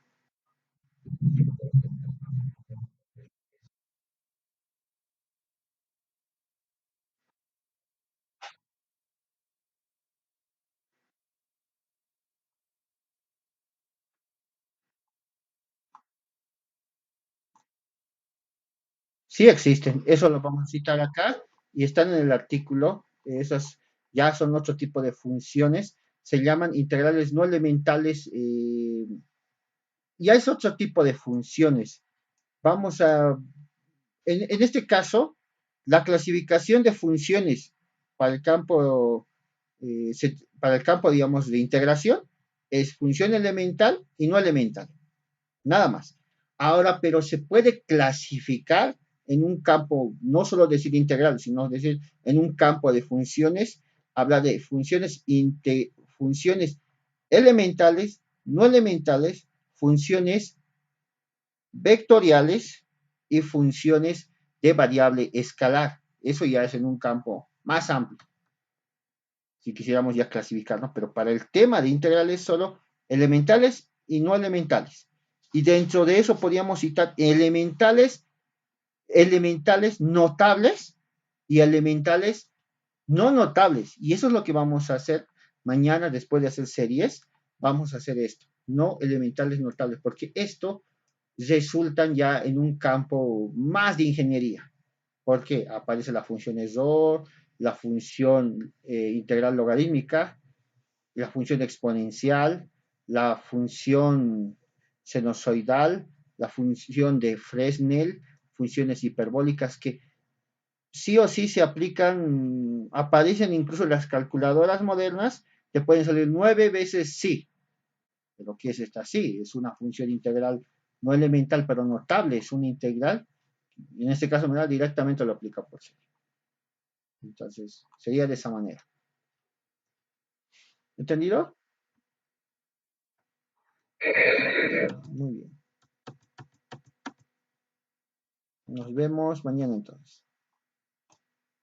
Sí existen, eso lo vamos a citar acá y están en el artículo. Esas ya son otro tipo de funciones, se llaman integrales no elementales. Y hay otro tipo de funciones. Vamos a en este caso, la clasificación de funciones para el campo, para el campo, digamos, de integración es función elemental y no elemental, nada más. Ahora, pero se puede clasificar en un campo, no solo decir integral, sino decir en un campo de funciones, habla de funciones elementales, no elementales, funciones vectoriales y funciones de variable escalar. Eso ya es en un campo más amplio, si quisiéramos ya clasificarnos, pero para el tema de integrales solo elementales y no elementales. Y dentro de eso podríamos citar elementales notables y elementales no notables. Y eso es lo que vamos a hacer mañana después de hacer series. Vamos a hacer esto, no elementales notables, porque esto resultan ya en un campo más de ingeniería, porque aparece la función error, la función integral logarítmica, la función exponencial, la función sinusoidal, la función de Fresnel, funciones hiperbólicas que sí o sí se aplican, aparecen incluso en las calculadoras modernas, te pueden salir 9 veces sí. Pero ¿qué es esta? Sí, es una función integral no elemental, pero notable, es una integral. En este caso, me da directamente lo aplica por sí. Entonces, sería de esa manera. ¿Entendido? Muy bien. Nos vemos mañana entonces.